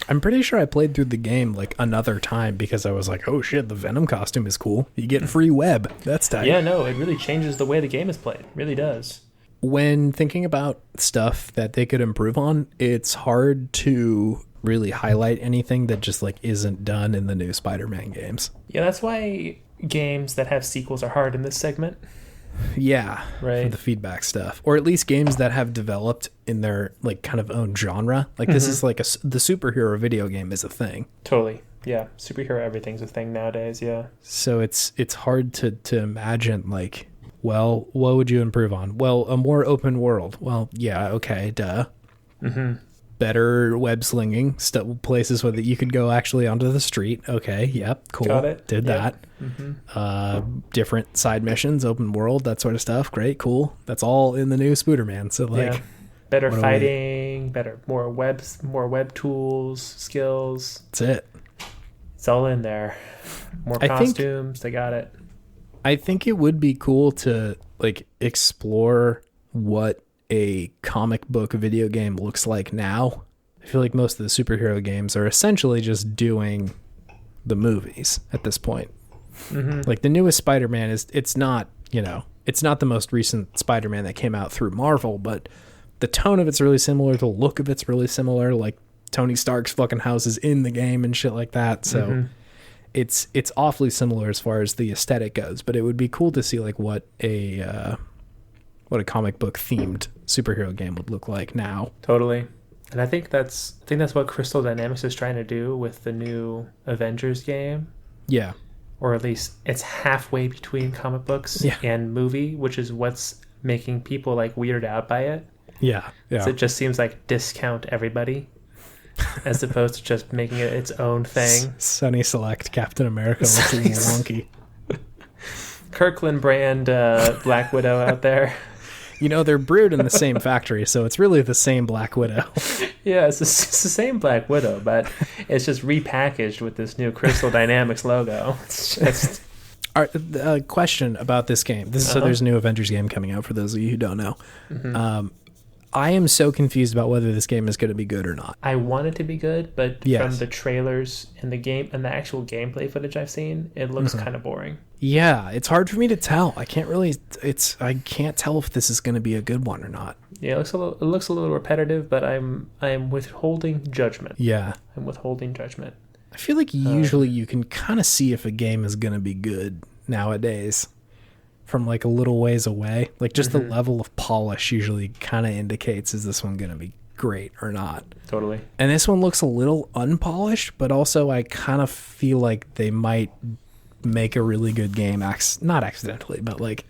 I'm pretty sure I played through the game like another time because I was like, oh shit, the Venom costume is cool. You get free web. That's tight. Yeah, no, it really changes the way the game is played. It really does. When thinking about stuff that they could improve on, it's hard to really highlight anything that just like isn't done in the new Spider-Man games. Yeah, that's why games that have sequels are hard in this segment. Yeah, right. For the feedback stuff, or at least games that have developed in their like kind of own genre. Like this is like the superhero video game is a thing. Totally, yeah. Superhero everything's a thing nowadays. Yeah. So it's hard to imagine like, well, what would you improve on? Well, a more open world. Well, yeah, okay, duh. Better web slinging, places where you could go actually onto the street. Okay, yep, cool. Got it. Did that. Different side missions, open world, that sort of stuff. Great, cool. That's all in the new Spider-Man. So like, better fighting, more web tools, skills. That's it. It's all in there. More costumes. They got it. I think it would be cool to like explore what a comic book video game looks like now. I feel like most of the superhero games are essentially just doing the movies at this point. Like the newest Spider-Man it's not the most recent Spider-Man that came out through Marvel, but the tone of it's really similar, the look of it's really similar, like Tony Stark's fucking house is in the game and shit like that. So it's awfully similar as far as the aesthetic goes, but it would be cool to see like what a comic book themed superhero game would look like now. Totally. And I think that's what Crystal Dynamics is trying to do with the new Avengers game. Yeah. Or at least it's halfway between comic books and movie, which is what's making people like weirded out by it. Yeah. So it just seems like discount everybody as opposed to just making it its own thing. Sunny Select Captain America looks a little wonky. Kirkland brand Black Widow out there. You know, they're brewed in the same factory, so it's really the same Black Widow. Yeah, it's the same Black Widow, but it's just repackaged with this new Crystal Dynamics logo. It's just... All right, question about this game. So there's a new Avengers game coming out, for those of you who don't know. I am so confused about whether this game is going to be good or not. I want it to be good, but from the trailers and the game and the actual gameplay footage I've seen, it looks kind of boring. Yeah, it's hard for me to tell. I can't tell if this is going to be a good one or not. Yeah, it looks a little repetitive, but I'm withholding judgment. Yeah. I'm withholding judgment. I feel like usually you can kind of see if a game is going to be good nowadays from like a little ways away. Like just the level of polish usually kind of indicates, is this one going to be great or not? Totally. And this one looks a little unpolished, but also I kind of feel like they might make a really good game, not accidentally, but like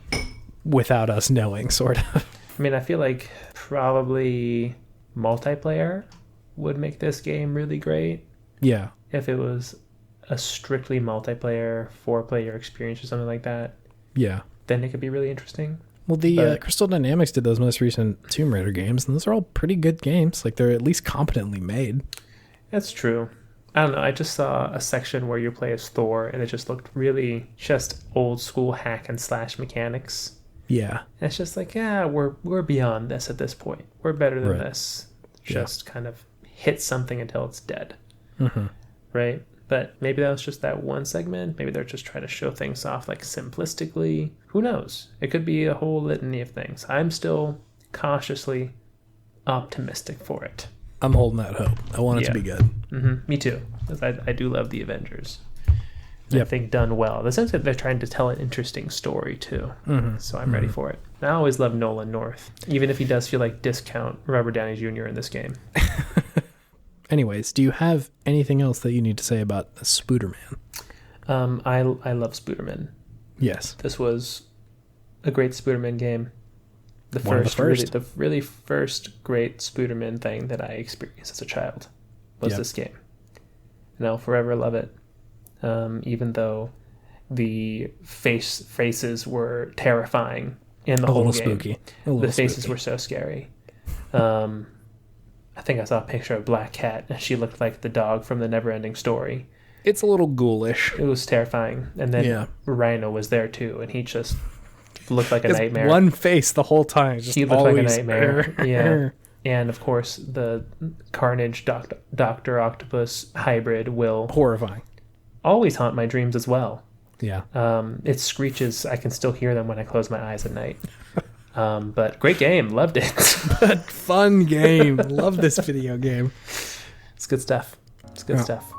without us knowing, sort of. I mean, I feel like probably multiplayer would make this game really great. Yeah. If it was a strictly multiplayer 4-player experience or something like that. Yeah. Then it could be really interesting. Well, the Crystal Dynamics did those most recent Tomb Raider games, and those are all pretty good games. Like, they're at least competently made. That's true. I don't know. I just saw a section where you play as Thor, and it just looked really just old school hack and slash mechanics. Yeah. And it's just like, yeah, we're beyond this at this point. We're better than this. Just kind of hit something until it's dead. Right? But maybe that was just that one segment. Maybe they're just trying to show things off like simplistically. Who knows? It could be a whole litany of things. I'm still cautiously optimistic for it. I'm holding that hope. I want it to be good. Me too. Because I do love the Avengers. I think done well. The sense that they're trying to tell an interesting story too. So I'm ready for it. I always love Nolan North, even if he does feel like discount Robert Downey Jr. in this game. Anyways, do you have anything else that you need to say about Spiderman? I love Spiderman. Yes. This was a great Spiderman game. The really first great Spiderman thing that I experienced as a child was this game. And I'll forever love it. Even though the faces were terrifying in the whole game. Spooky. The faces were so scary. I think I saw a picture of Black Cat, and she looked like the dog from the Neverending Story. It's a little ghoulish. It was terrifying. And then Rhino was there too, and he just looked like a nightmare. One face the whole time. He looked like a nightmare. Yeah. And of course, the Carnage Doctor Octopus hybrid will horrifying. Always haunt my dreams as well. Yeah. Its screeches, I can still hear them when I close my eyes at night. But great game. Loved it. But fun game. Love this video game. It's good stuff. It's good stuff.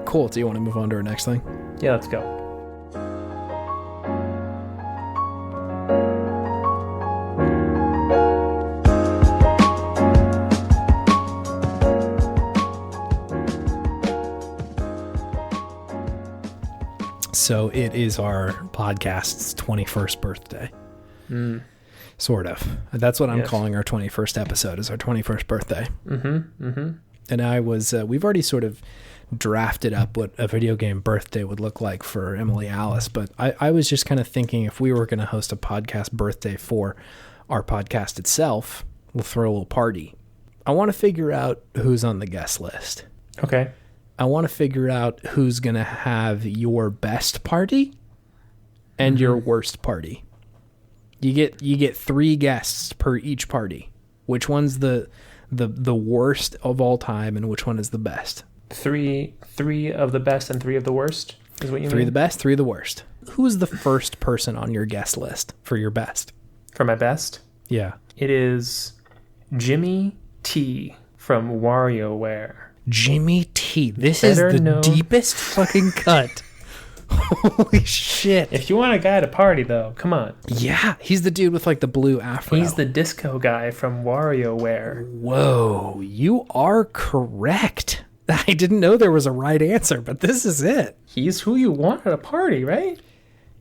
Cool. Do you want to move on to our next thing? Yeah, let's go. So it is our podcast's 21st birthday. Sort of. That's what I'm calling our 21st episode, is our 21st birthday. And I was, we've already sort of drafted up what a video game birthday would look like for Emily Alice, but I was just kind of thinking if we were going to host a podcast birthday for our podcast itself, we'll throw a little party. I want to figure out who's on the guest list. Okay. I want to figure out who's going to have your best party and your worst party. You get 3 guests per each party. Which one's the worst of all time and which one is the best? 3 of the best and 3 of the worst is what you mean? 3 of the best, 3 of the worst. Who's the first person on your guest list for your best? For my best? Yeah. It is Jimmy T from WarioWare. Jimmy T. This is the deepest fucking cut. Holy shit. If you want a guy to party, though, come on. Yeah, he's the dude with like the blue afro. He's the disco guy from WarioWare. Whoa, you are correct. I didn't know there was a right answer, but this is it. He's who you want at a party, right?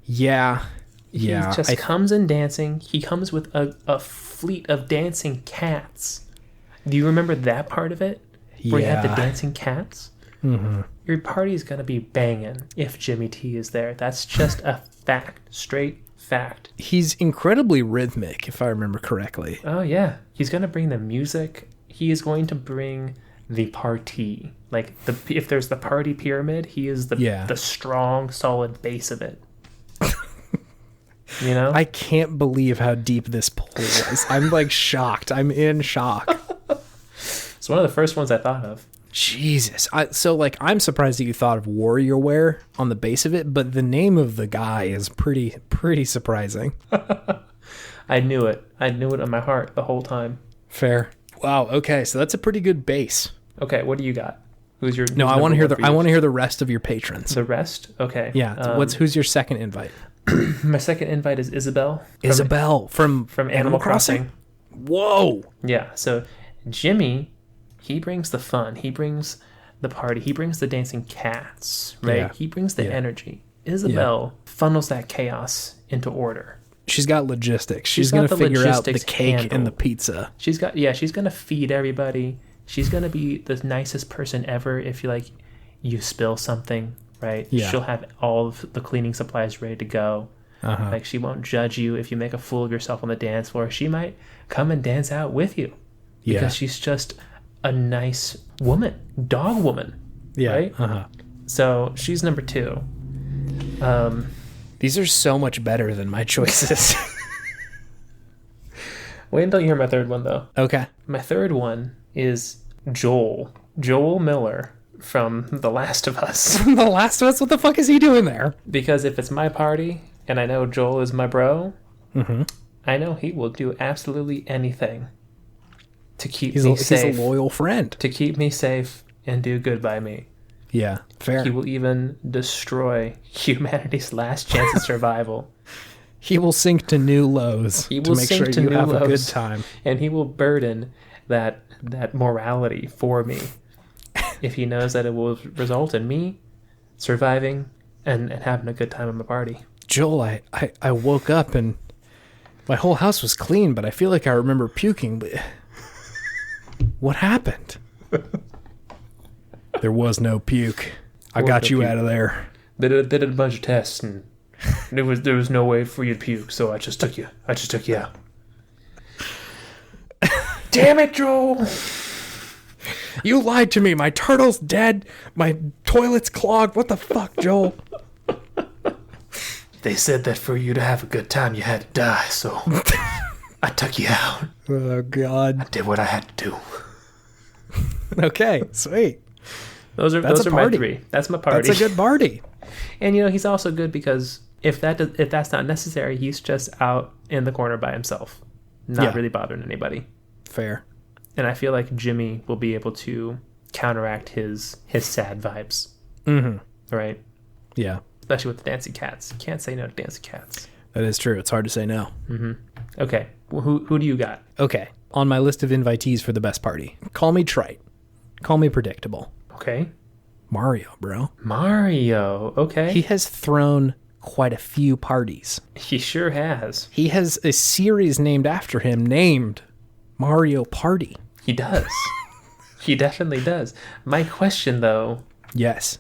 Yeah. He just comes in dancing. He comes with a fleet of dancing cats. Do you remember that part of it? Where you had the dancing cats? Mm-hmm. Your party's going to be banging if Jimmy T is there. That's just a fact. Straight fact. He's incredibly rhythmic, if I remember correctly. Oh, yeah. He's going to bring the music. He is going to bring the party. Like, if there's the party pyramid, he is the strong, solid base of it. You know? I can't believe how deep this poll is. I'm like shocked. I'm in shock. It's one of the first ones I thought of. Jesus. I'm surprised that you thought of WarioWare on the base of it, but the name of the guy is pretty surprising. I knew it. I knew it in my heart the whole time. Fair. Wow. Okay, so that's a pretty good base. Okay, what do you got? Who's your? No, I want to hear the rest of your patrons. The rest? Okay. Yeah. Who's your second invite? My second invite is Isabel. From Animal Crossing. Whoa. Yeah. So Jimmy. He brings the fun. He brings the party. He brings the dancing cats, right? Yeah. He brings the energy. Isabel funnels that chaos into order. She's got logistics. She's going to figure out the cake handle. and the pizza. She's going to feed everybody. She's going to be the nicest person ever if you spill something, right? Yeah. She'll have all of the cleaning supplies ready to go. Uh-huh. Like, she won't judge you if you make a fool of yourself on the dance floor. She might come and dance out with you because she's just a nice woman, dog woman, right? Uh-huh. So she's number 2. These are so much better than my choices. Wait until you hear my third one, though. Okay. My third one is Joel Miller from The Last of Us. From The Last of Us? What the fuck is he doing there? Because if it's my party, and I know Joel is my bro, I know he will do absolutely anything to keep me safe. He's a loyal friend. To keep me safe and do good by me. Yeah, fair. He will even destroy humanity's last chance at survival. He will sink to new lows He to will make sink sure to you new have a good lows, time. and he will burden that morality for me if he knows that it will result in me surviving and having a good time at my party. Joel, I woke up and my whole house was clean, but I feel like I remember puking. But what happened? There was no puke. I got you out of there. They did a bunch of tests, and there was no way for you to puke, so I just took you out. Damn it, Joel! You lied to me. My turtle's dead. My toilet's clogged. What the fuck, Joel? They said that for you to have a good time, you had to die, so I took you out. Oh, God. I did what I had to do. Okay, sweet. Those are my three. That's my party. That's a good party. And, he's also good because if that's not necessary, he's just out in the corner by himself, not really bothering anybody. Fair. And I feel like Jimmy will be able to counteract his sad vibes. Mm-hmm. Right? Yeah. Especially with the dancing cats. You can't say no to dancing cats. That is true. It's hard to say no. Mm-hmm. Okay. Well, who do you got? Okay. On my list of invitees for the best party, call me trite. Call me predictable. Okay. Mario, bro. Mario. Okay. He has thrown quite a few parties. He sure has. He has a series named after him named Mario Party. He does. He definitely does. My question, though, Yes.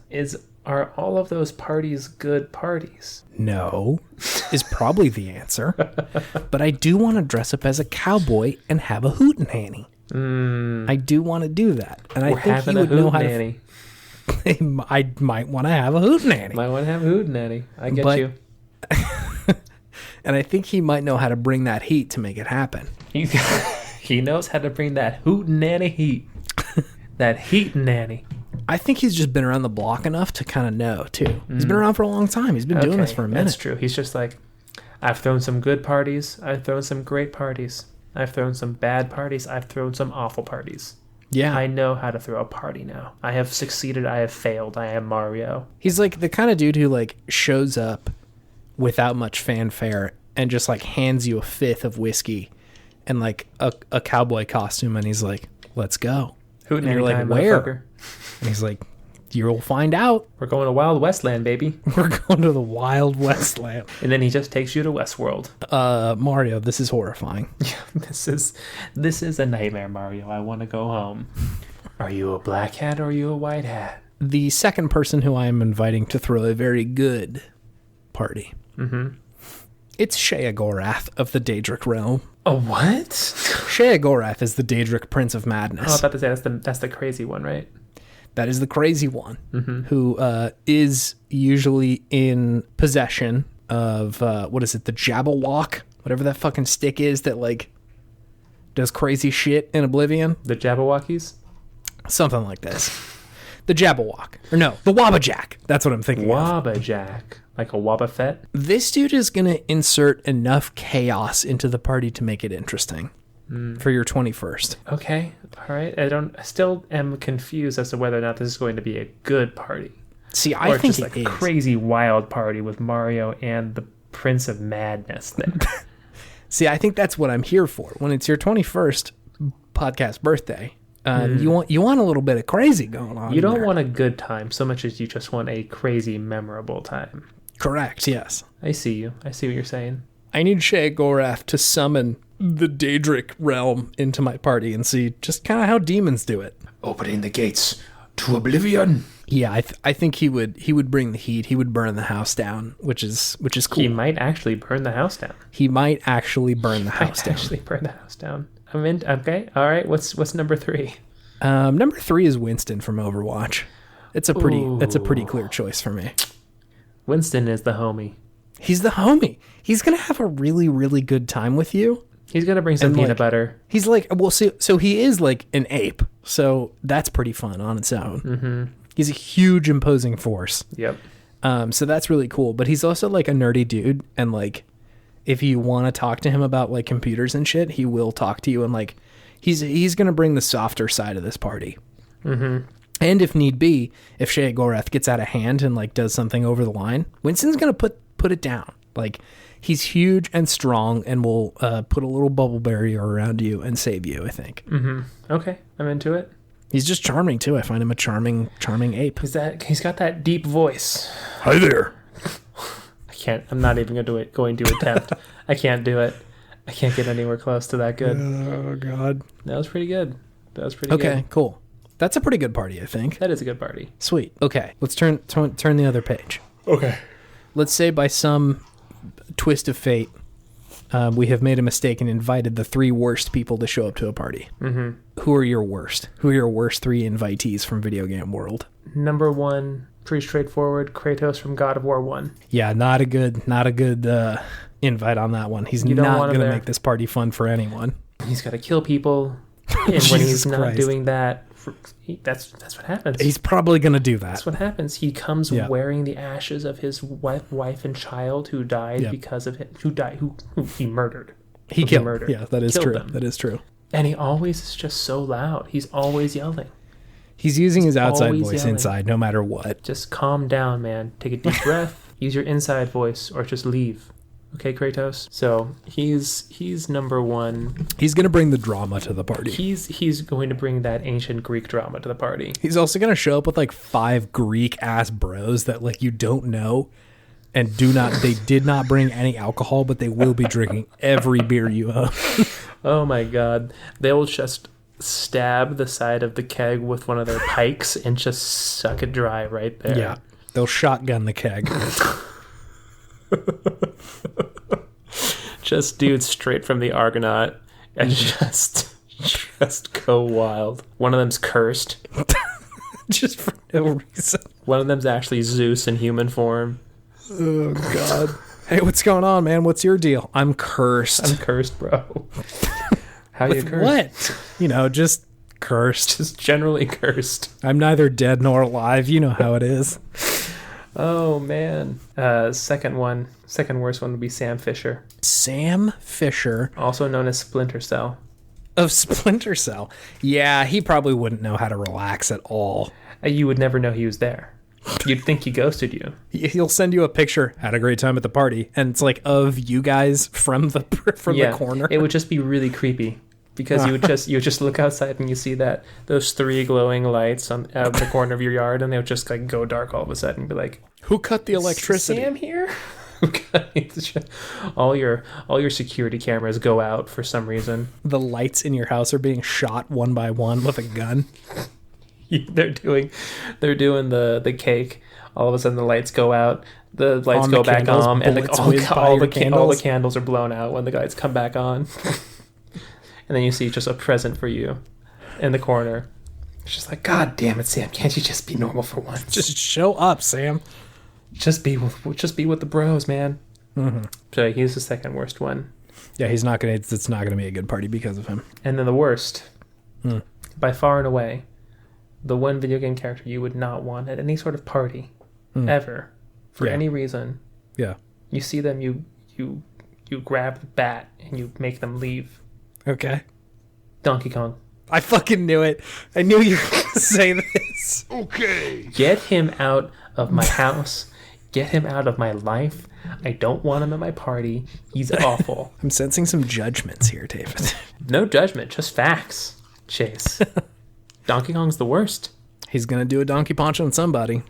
are all of those parties good parties? No is probably the answer. But I do want to dress up as a cowboy and have a hootenanny. I do want to do that. And I think he would know how to... I might want to have a hootenanny. Might want to have a hootenanny. I get you. And I think he might know how to bring that heat to make it happen. He knows how to bring that hootenanny heat. That heat nanny. I think he's just been around the block enough to kind of know, too. He's been around for a long time. He's been doing this for a minute. That's true. He's just like, I've thrown some good parties. I've thrown some great parties. I've thrown some bad parties. I've thrown some awful parties. Yeah. I know how to throw a party now. I have succeeded. I have failed. I am Mario. He's like the kind of dude who like shows up without much fanfare and just like hands you a fifth of whiskey and like a cowboy costume, and he's like, let's go. And you're like, where? And he's like, you'll find out. We're going to Wild Westland, baby. We're going to the Wild Westland. And then he just takes you to Westworld. Mario, this is horrifying. Yeah, this is a nightmare, Mario. I want to go home. Are you a black hat or are you a white hat? The second person who I am inviting to throw a very good party. Mm-hmm. It's Sheogorath of the Daedric realm. A what? Sheogorath is the Daedric Prince of Madness. I was about to say that's the crazy one, right? That is the crazy one, who is usually in possession of, the Jabberwock? Whatever that fucking stick is that, like, does crazy shit in Oblivion. The Jabberwockies? Something like this. The Jabberwock. Or no, the Wabbajack. That's what I'm thinking of. Wabbajack. Like a Wabba This dude is going to insert enough chaos into the party to make it interesting. For your 21st. Okay. All right. I still am confused as to whether or not this is going to be a good party. See, I think just like a crazy wild party with Mario and the Prince of Madness there. See, I think that's what I'm here for. When it's your 21st podcast birthday, you want a little bit of crazy going on. You don't want a good time so much as you just want a crazy, memorable time. Correct, yes. I see you. I see what you're saying. I need Sheogorath to summon the Daedric realm into my party and see just kind of how demons do it. Opening the gates to oblivion. Yeah, I think he would bring the heat. He would burn the house down, which is cool. He might actually burn the house down. I'm in. Okay. All right. What's number 3? Number 3 is Winston from Overwatch. That's a pretty clear choice for me. Winston is the homie. He's the homie. He's gonna have a really, really good time with you. He's gonna bring some peanut butter. He's like, well, so he is like an ape. So that's pretty fun on its own. Mm-hmm. He's a huge, imposing force. Yep. So that's really cool. But he's also like a nerdy dude, and like, if you want to talk to him about like computers and shit, he will talk to you. And like, he's gonna bring the softer side of this party. Mm-hmm. And if need be, if Shea Gorath gets out of hand and like does something over the line, Winston's gonna put it down. Like, he's huge and strong and will put a little bubble barrier around you and save you, I think. Mm-hmm. Okay, I'm into it. He's just charming too. I find him a charming ape. He's got that deep voice. Hi there. I'm not even going to attempt. I can't do it. I can't get anywhere close to that good. Oh God. That was pretty good. Okay, cool. That's a pretty good party, I think. That is a good party. Sweet. Okay, let's turn the other page. Okay. Let's say by some twist of fate, we have made a mistake and invited the 3 worst people to show up to a party. Mm-hmm. Who are your worst? Who are your worst 3 invitees from video game world? Number 1, pretty straightforward, Kratos from God of War 1. Yeah, not a good invite on that one. He's not going to make this party fun for anyone. He's got to kill people, and when he's not doing that, that's what happens. He's probably going to do that. That's what happens. He comes wearing the ashes of his wife and child who died because of him. Who he murdered. He killed. Yeah, that is true. Them. That is true. And he always is just so loud. He's always yelling. He's using his outside voice inside, no matter what. Just calm down, man. Take a deep breath. Use your inside voice, or just leave. Okay, Kratos? So he's number 1. He's going to bring the drama to the party. He's going to bring that ancient Greek drama to the party. He's also going to show up with like 5 Greek-ass bros that like you don't know and they did not bring any alcohol, but they will be drinking every beer you own. Oh my God. They'll just stab the side of the keg with one of their pikes and just suck it dry right there. Yeah. They'll shotgun the keg. Just dudes straight from the Argonaut and just go wild. One of them's cursed. Just for no reason. One of them's actually Zeus in human form. Oh, God. Hey, what's going on, man? What's your deal? I'm cursed. I'm cursed, bro. How you cursed? What? Just cursed. Just generally cursed. I'm neither dead nor alive. You know how it is. Oh, man. Second worst one would be Sam Fisher. Sam Fisher. Also known as Splinter Cell. Of Splinter Cell. Yeah, he probably wouldn't know how to relax at all. You would never know he was there. You'd think he ghosted you. He'll send you a picture, had a great time at the party, and it's like of you guys from the corner. It would just be really creepy. Because you would just look outside and you see those 3 glowing lights out of the corner of your yard, and they would just like go dark all of a sudden and be like, "Who cut the electricity? Sam here?" all your security cameras go out for some reason. The lights in your house are being shot one by one with a gun. They're doing the cake. All of a sudden the lights go out. The lights go back on, and all the candles are blown out when the lights come back on. And then you see just a present for you in the corner. It's just like, God damn it, Sam! Can't you just be normal for once? Just show up, Sam. Just be with the bros, man. Mm-hmm. So he's the second worst one. Yeah, it's not gonna be a good party because of him. And then the worst, by far and away, the one video game character you would not want at any sort of party, ever, for any reason. Yeah. You see them, you grab the bat and you make them leave. Okay. Donkey Kong. I fucking knew it. I knew you were going to say this. Okay. Get him out of my house. Get him out of my life. I don't want him at my party. He's awful. I'm sensing some judgments here, David. No judgment, just facts, Chase. Donkey Kong's the worst. He's gonna do a donkey punch on somebody.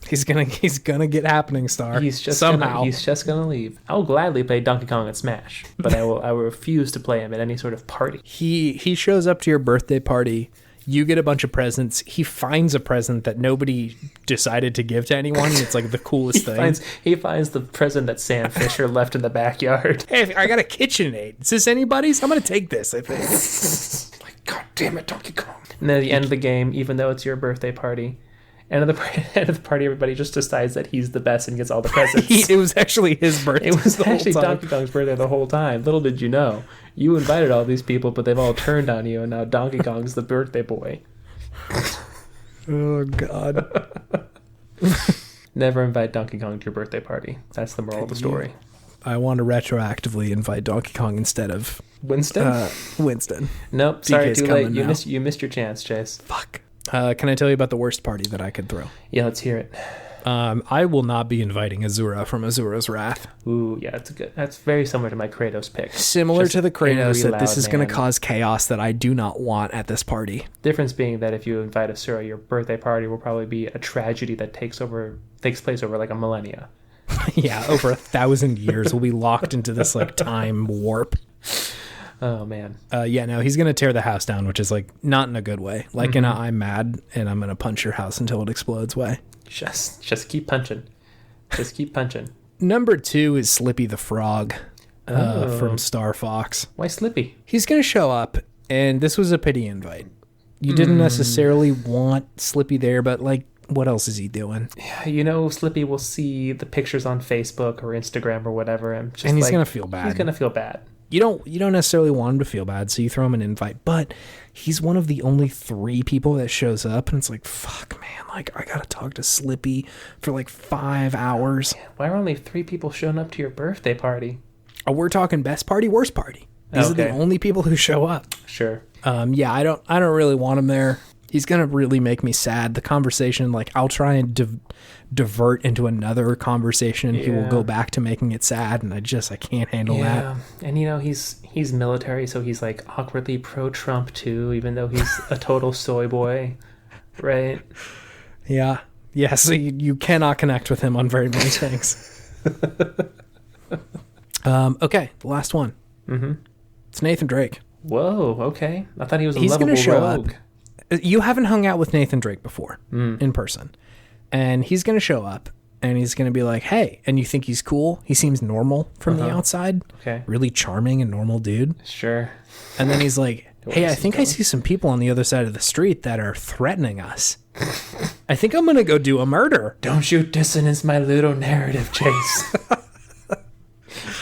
He's gonna get happening star. He's just gonna leave. I'll gladly play Donkey Kong at Smash, but I will refuse to play him at any sort of party. He shows up to your birthday party. You get a bunch of presents. He finds a present that nobody decided to give to anyone. It's like the coolest thing. He finds the present that Sam Fisher left in the backyard. Hey, I got a KitchenAid. Is this anybody's? I'm gonna take this, I think. Like, God damn it, Donkey Kong. And then at the end of the game, even though it's your birthday party, end of the party, everybody just decides that he's the best and gets all the presents. It was actually his birthday. It was actually Donkey Kong's birthday the whole time. Little did you know. You invited all these people, but they've all turned on you, and now Donkey Kong's the birthday boy. Oh, God. Never invite Donkey Kong to your birthday party. That's the moral of the story. I want to retroactively invite Donkey Kong instead of Winston. Winston. Nope, sorry, DK's too late. now. You missed your chance, Chase. Fuck. Can I tell you about the worst party that I could throw? Yeah, let's hear it. I will not be inviting Azura from Azura's Wrath. Ooh, yeah, that's very similar to my Kratos pick. Similar Just to the Kratos, angry, that this loud is going man. to cause chaos that I do not want at this party. Difference being that if you invite Asura, your birthday party will probably be a tragedy that takes place over like a millennia. Yeah, over 1,000 years we'll be locked into this like time warp. Oh man. Yeah, no, he's gonna tear the house down, which is like not in a good way. Like in a I'm mad and I'm gonna punch your house until it explodes way. Just keep punching. Just keep punching. Number 2 is Slippy the Frog from Star Fox. Why Slippy? He's gonna show up, and this was a pity invite. You didn't necessarily want Slippy there, but like, what else is he doing? You know, Slippy will see the pictures on Facebook or Instagram or whatever, and he's gonna feel bad. He's gonna feel bad. You don't necessarily want him to feel bad, so you throw him an invite. But he's one of the only 3 people that shows up, and it's like, fuck, man, like I gotta talk to Slippy for like 5 hours. Why are only 3 people showing up to your birthday party? Oh, we're talking best party, worst party. These are the only people who show up. Sure. Yeah, I don't really want him there. He's gonna really make me sad. The conversation, like, I'll try and divert into another conversation, and he will go back to making it sad, and I can't handle that. And you know, he's military, so he's like awkwardly pro-Trump too, even though he's a total soy boy, right? Yeah. So you cannot connect with him on very many things. Okay, the last one. It's Nathan Drake. Whoa, okay. I thought he was a He's lovable gonna show rogue. up. You haven't hung out with Nathan Drake before in person. And he's going to show up and he's going to be like, hey, and you think he's cool. He seems normal from the outside. Okay. Really charming and normal dude. Sure. And then he's like, hey, I think I see some people on the other side of the street that are threatening us. I think I'm going to go do a murder. Don't you dissonance my little narrative, Chase.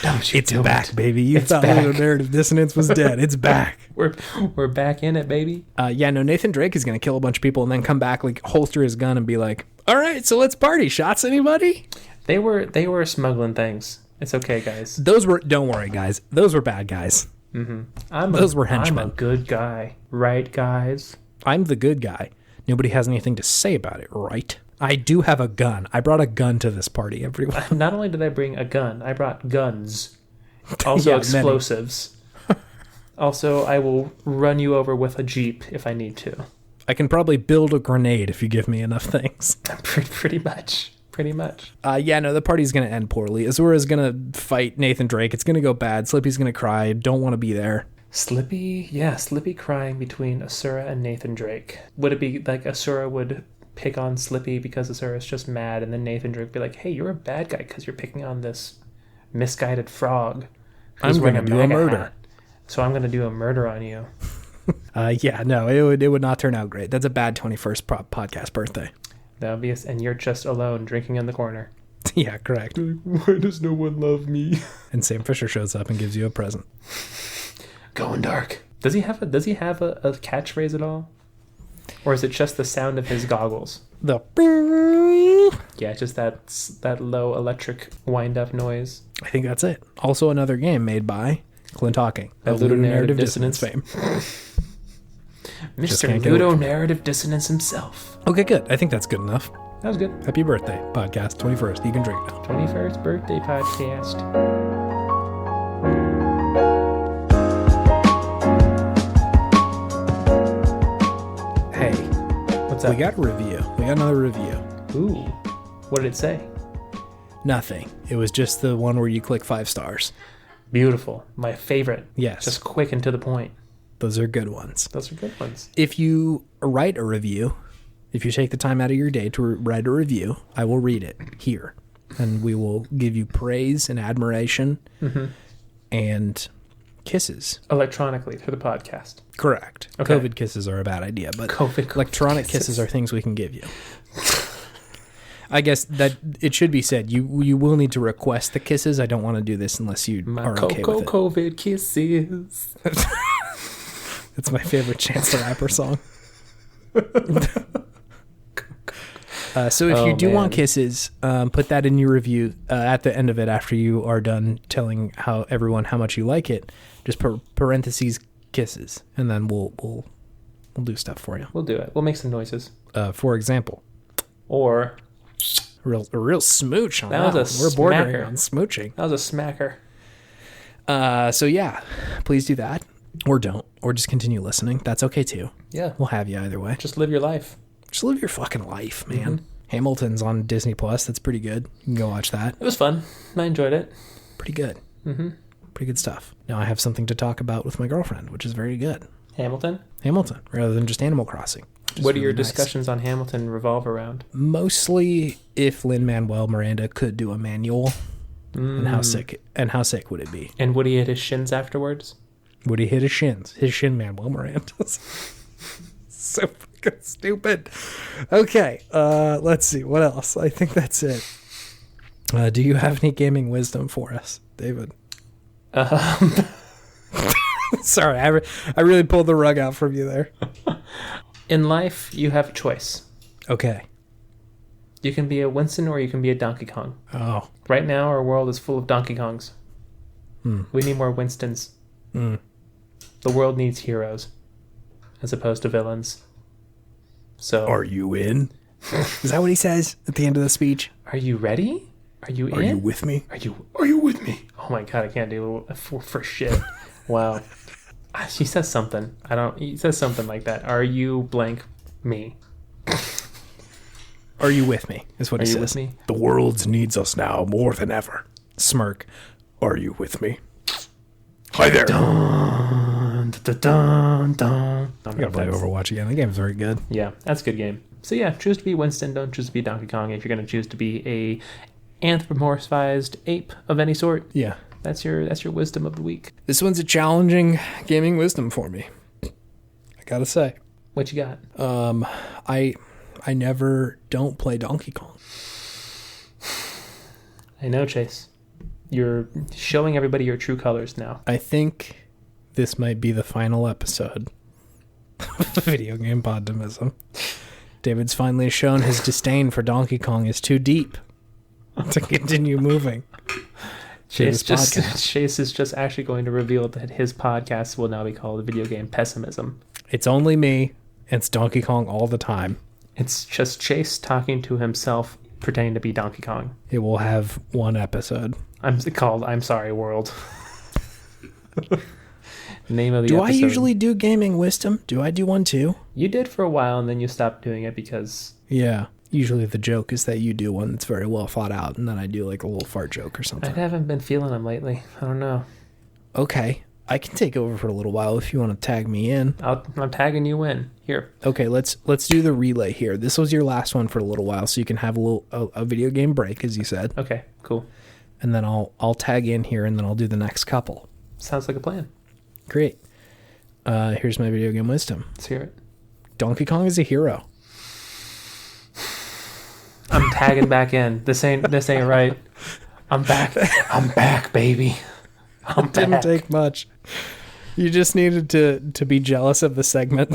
Don't you It's back, baby. You thought back. little narrative dissonance was dead. It's back. We're back in it, baby. Yeah, no, Nathan Drake is going to kill a bunch of people and then come back, like, holster his gun and be like, all right, so let's party. Shots, anybody? They were smuggling things. It's okay, guys. Don't worry, guys. Those were bad guys. Those were henchmen. I'm a good guy. Right, guys? I'm the good guy. Nobody has anything to say about it, right? I do have a gun. I brought a gun to this party, everyone. Not only did I bring a gun, I brought guns. Also explosives. Also, I will run you over with a Jeep if I need to. I can probably build a grenade if you give me enough things. Pretty much. Yeah, no, the party's going to end poorly. Azura's going to fight Nathan Drake. It's going to go bad. Slippy's going to cry. Don't want to be there. Slippy crying between Asura and Nathan Drake. Would it be like Asura would pick on Slippy because Asura's just mad, and then Nathan Drake be like, hey, you're a bad guy because you're picking on this misguided frog. I'm going to do a murder. Hat. So I'm going to do a murder on you. Yeah, no, it would not turn out great. That's a bad 21st podcast birthday. That would be and you're just alone drinking in the corner. Yeah, correct. Why does no one love me? And Sam Fisher shows up and gives you a present. Going dark. Does he have a catchphrase at all? Or is it just the sound of his goggles? Yeah, just that low electric wind-up noise. I think that's it. Also another game made by Clint Hawking. That Ludonarrative Dissonance fame. Mr. Ludonarrative Dissonance himself. Okay, good. I think that's good enough. That was good. Happy birthday, podcast 21st. You can drink now. 21st birthday podcast. Hey. What's up? We got a review. We got another review. Ooh. What did it say? Nothing. It was just the one where you click 5 stars. Beautiful. My favorite. Yes. Just quick and to the point. Those are good ones. Those are good ones. If you write a review, if you take the time out of your day to write a review, I will read it here. And we will give you praise and admiration and kisses. Electronically through the podcast. Correct. Okay. COVID kisses are a bad idea, but COVID electronic kisses are things we can give you. I guess that it should be said. You will need to request the kisses. I don't want to do this unless you are okay with it. COVID kisses. That's my favorite Chance the Rapper song. So if you do want kisses, put that in your review at the end of it after you are done telling everyone how much you like it. Just put parentheses kisses, and then we'll We'll do stuff for you. We'll do it. We'll make some noises. For example, Or a real smooch on that that. was a We're bordering smacker. on smooching. That was a smacker. So yeah, please do that, or don't, or just continue listening. That's okay too. Yeah. We'll have you either way. Just live your life. Just live your fucking life, man. Mm-hmm. Hamilton's on Disney Plus. That's pretty good. You can go watch that. It was fun. I enjoyed it. Pretty good. Mm-hmm. Pretty good stuff. Now I have something to talk about with my girlfriend, which is very good. Hamilton? Hamilton, rather than just Animal Crossing. What do your discussions on Hamilton revolve around? Mostly if Lin-Manuel Miranda could do a manual, and how sick would it be? And would he hit his shins afterwards? Would he hit his shins? His Shin-Manuel Miranda's. So fucking stupid. Okay, let's see. What else? I think that's it. Do you have any gaming wisdom for us, David? Sorry, I really pulled the rug out from you there. In life, you have a choice. Okay. You can be a Winston or you can be a Donkey Kong. Oh. Right now, our world is full of Donkey Kongs. We need more Winstons. The world needs heroes as opposed to villains. So, Are you in? Is that what he says at the end of the speech? are you ready? Are you in? Are you with me? Are you with me? Oh my god, I can't do it for shit. Wow. He says something. He says something like that. Are you blank me? Are you with me? Is what Are he you says. with me? The world needs us now more than ever. Smirk. Are you with me? Hi there. Dun, dun, dun, dun. I gotta play Overwatch again. The game's very good. Yeah, that's a good game. So yeah, choose to be Winston. Don't choose to be Donkey Kong. If you're going to choose to be a anthropomorphized ape of any sort, Yeah. that's your wisdom of the week. This one's a challenging gaming wisdom for me. I gotta say. What you got? I never don't play Donkey Kong. I know, Chase. You're showing everybody your true colors now. I think this might be the final episode of Video Game Podtimism. David's finally shown his disdain for Donkey Kong is too deep to continue moving. Chase is just actually going to reveal that his podcast will now be called Video Game Pessimism. It's only me, and it's Donkey Kong all the time. It's just Chase talking to himself, pretending to be Donkey Kong. It will have one episode. I'm Sorry World. Name of the Do episode. I usually do gaming wisdom? Do I do one too? You did for a while, and then you stopped doing it because... Yeah. Usually the joke is that you do one that's very well thought out, and then I do like a little fart joke or I something. haven't been feeling them lately. I don't know. Okay. I can take over for a little while if you want to tag me in. I'm tagging you in. Here. Okay, let's do the relay here. This was your last one for a little while, so you can have a video game break, as you said. Okay, cool. And then I'll tag in here, and then I'll do the next couple. Sounds like a plan. Great. Here's my video game wisdom. Let's hear it. Donkey Kong is a hero. I'm tagging back in. This ain't right. I'm back. I'm back, baby. I'm Didn't back. take much. You just needed to be jealous of the segment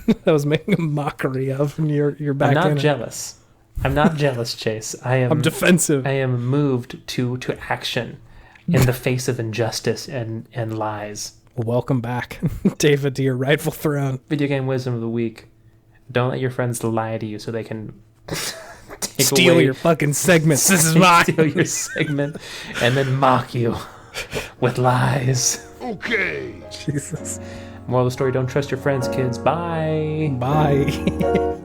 that I was making a mockery of, and you're back I'm in not it. jealous. I'm not jealous, Chase. I'm defensive. I am moved to action in the face of injustice and lies. Well, welcome back, David, to your rightful throne. Video game wisdom of the week. Don't let your friends lie to you so they can Steal your fucking segments. This is mine. steal your segment and then mock you with lies. Okay. Jesus. Moral of the story, don't trust your friends, kids. Bye. Bye.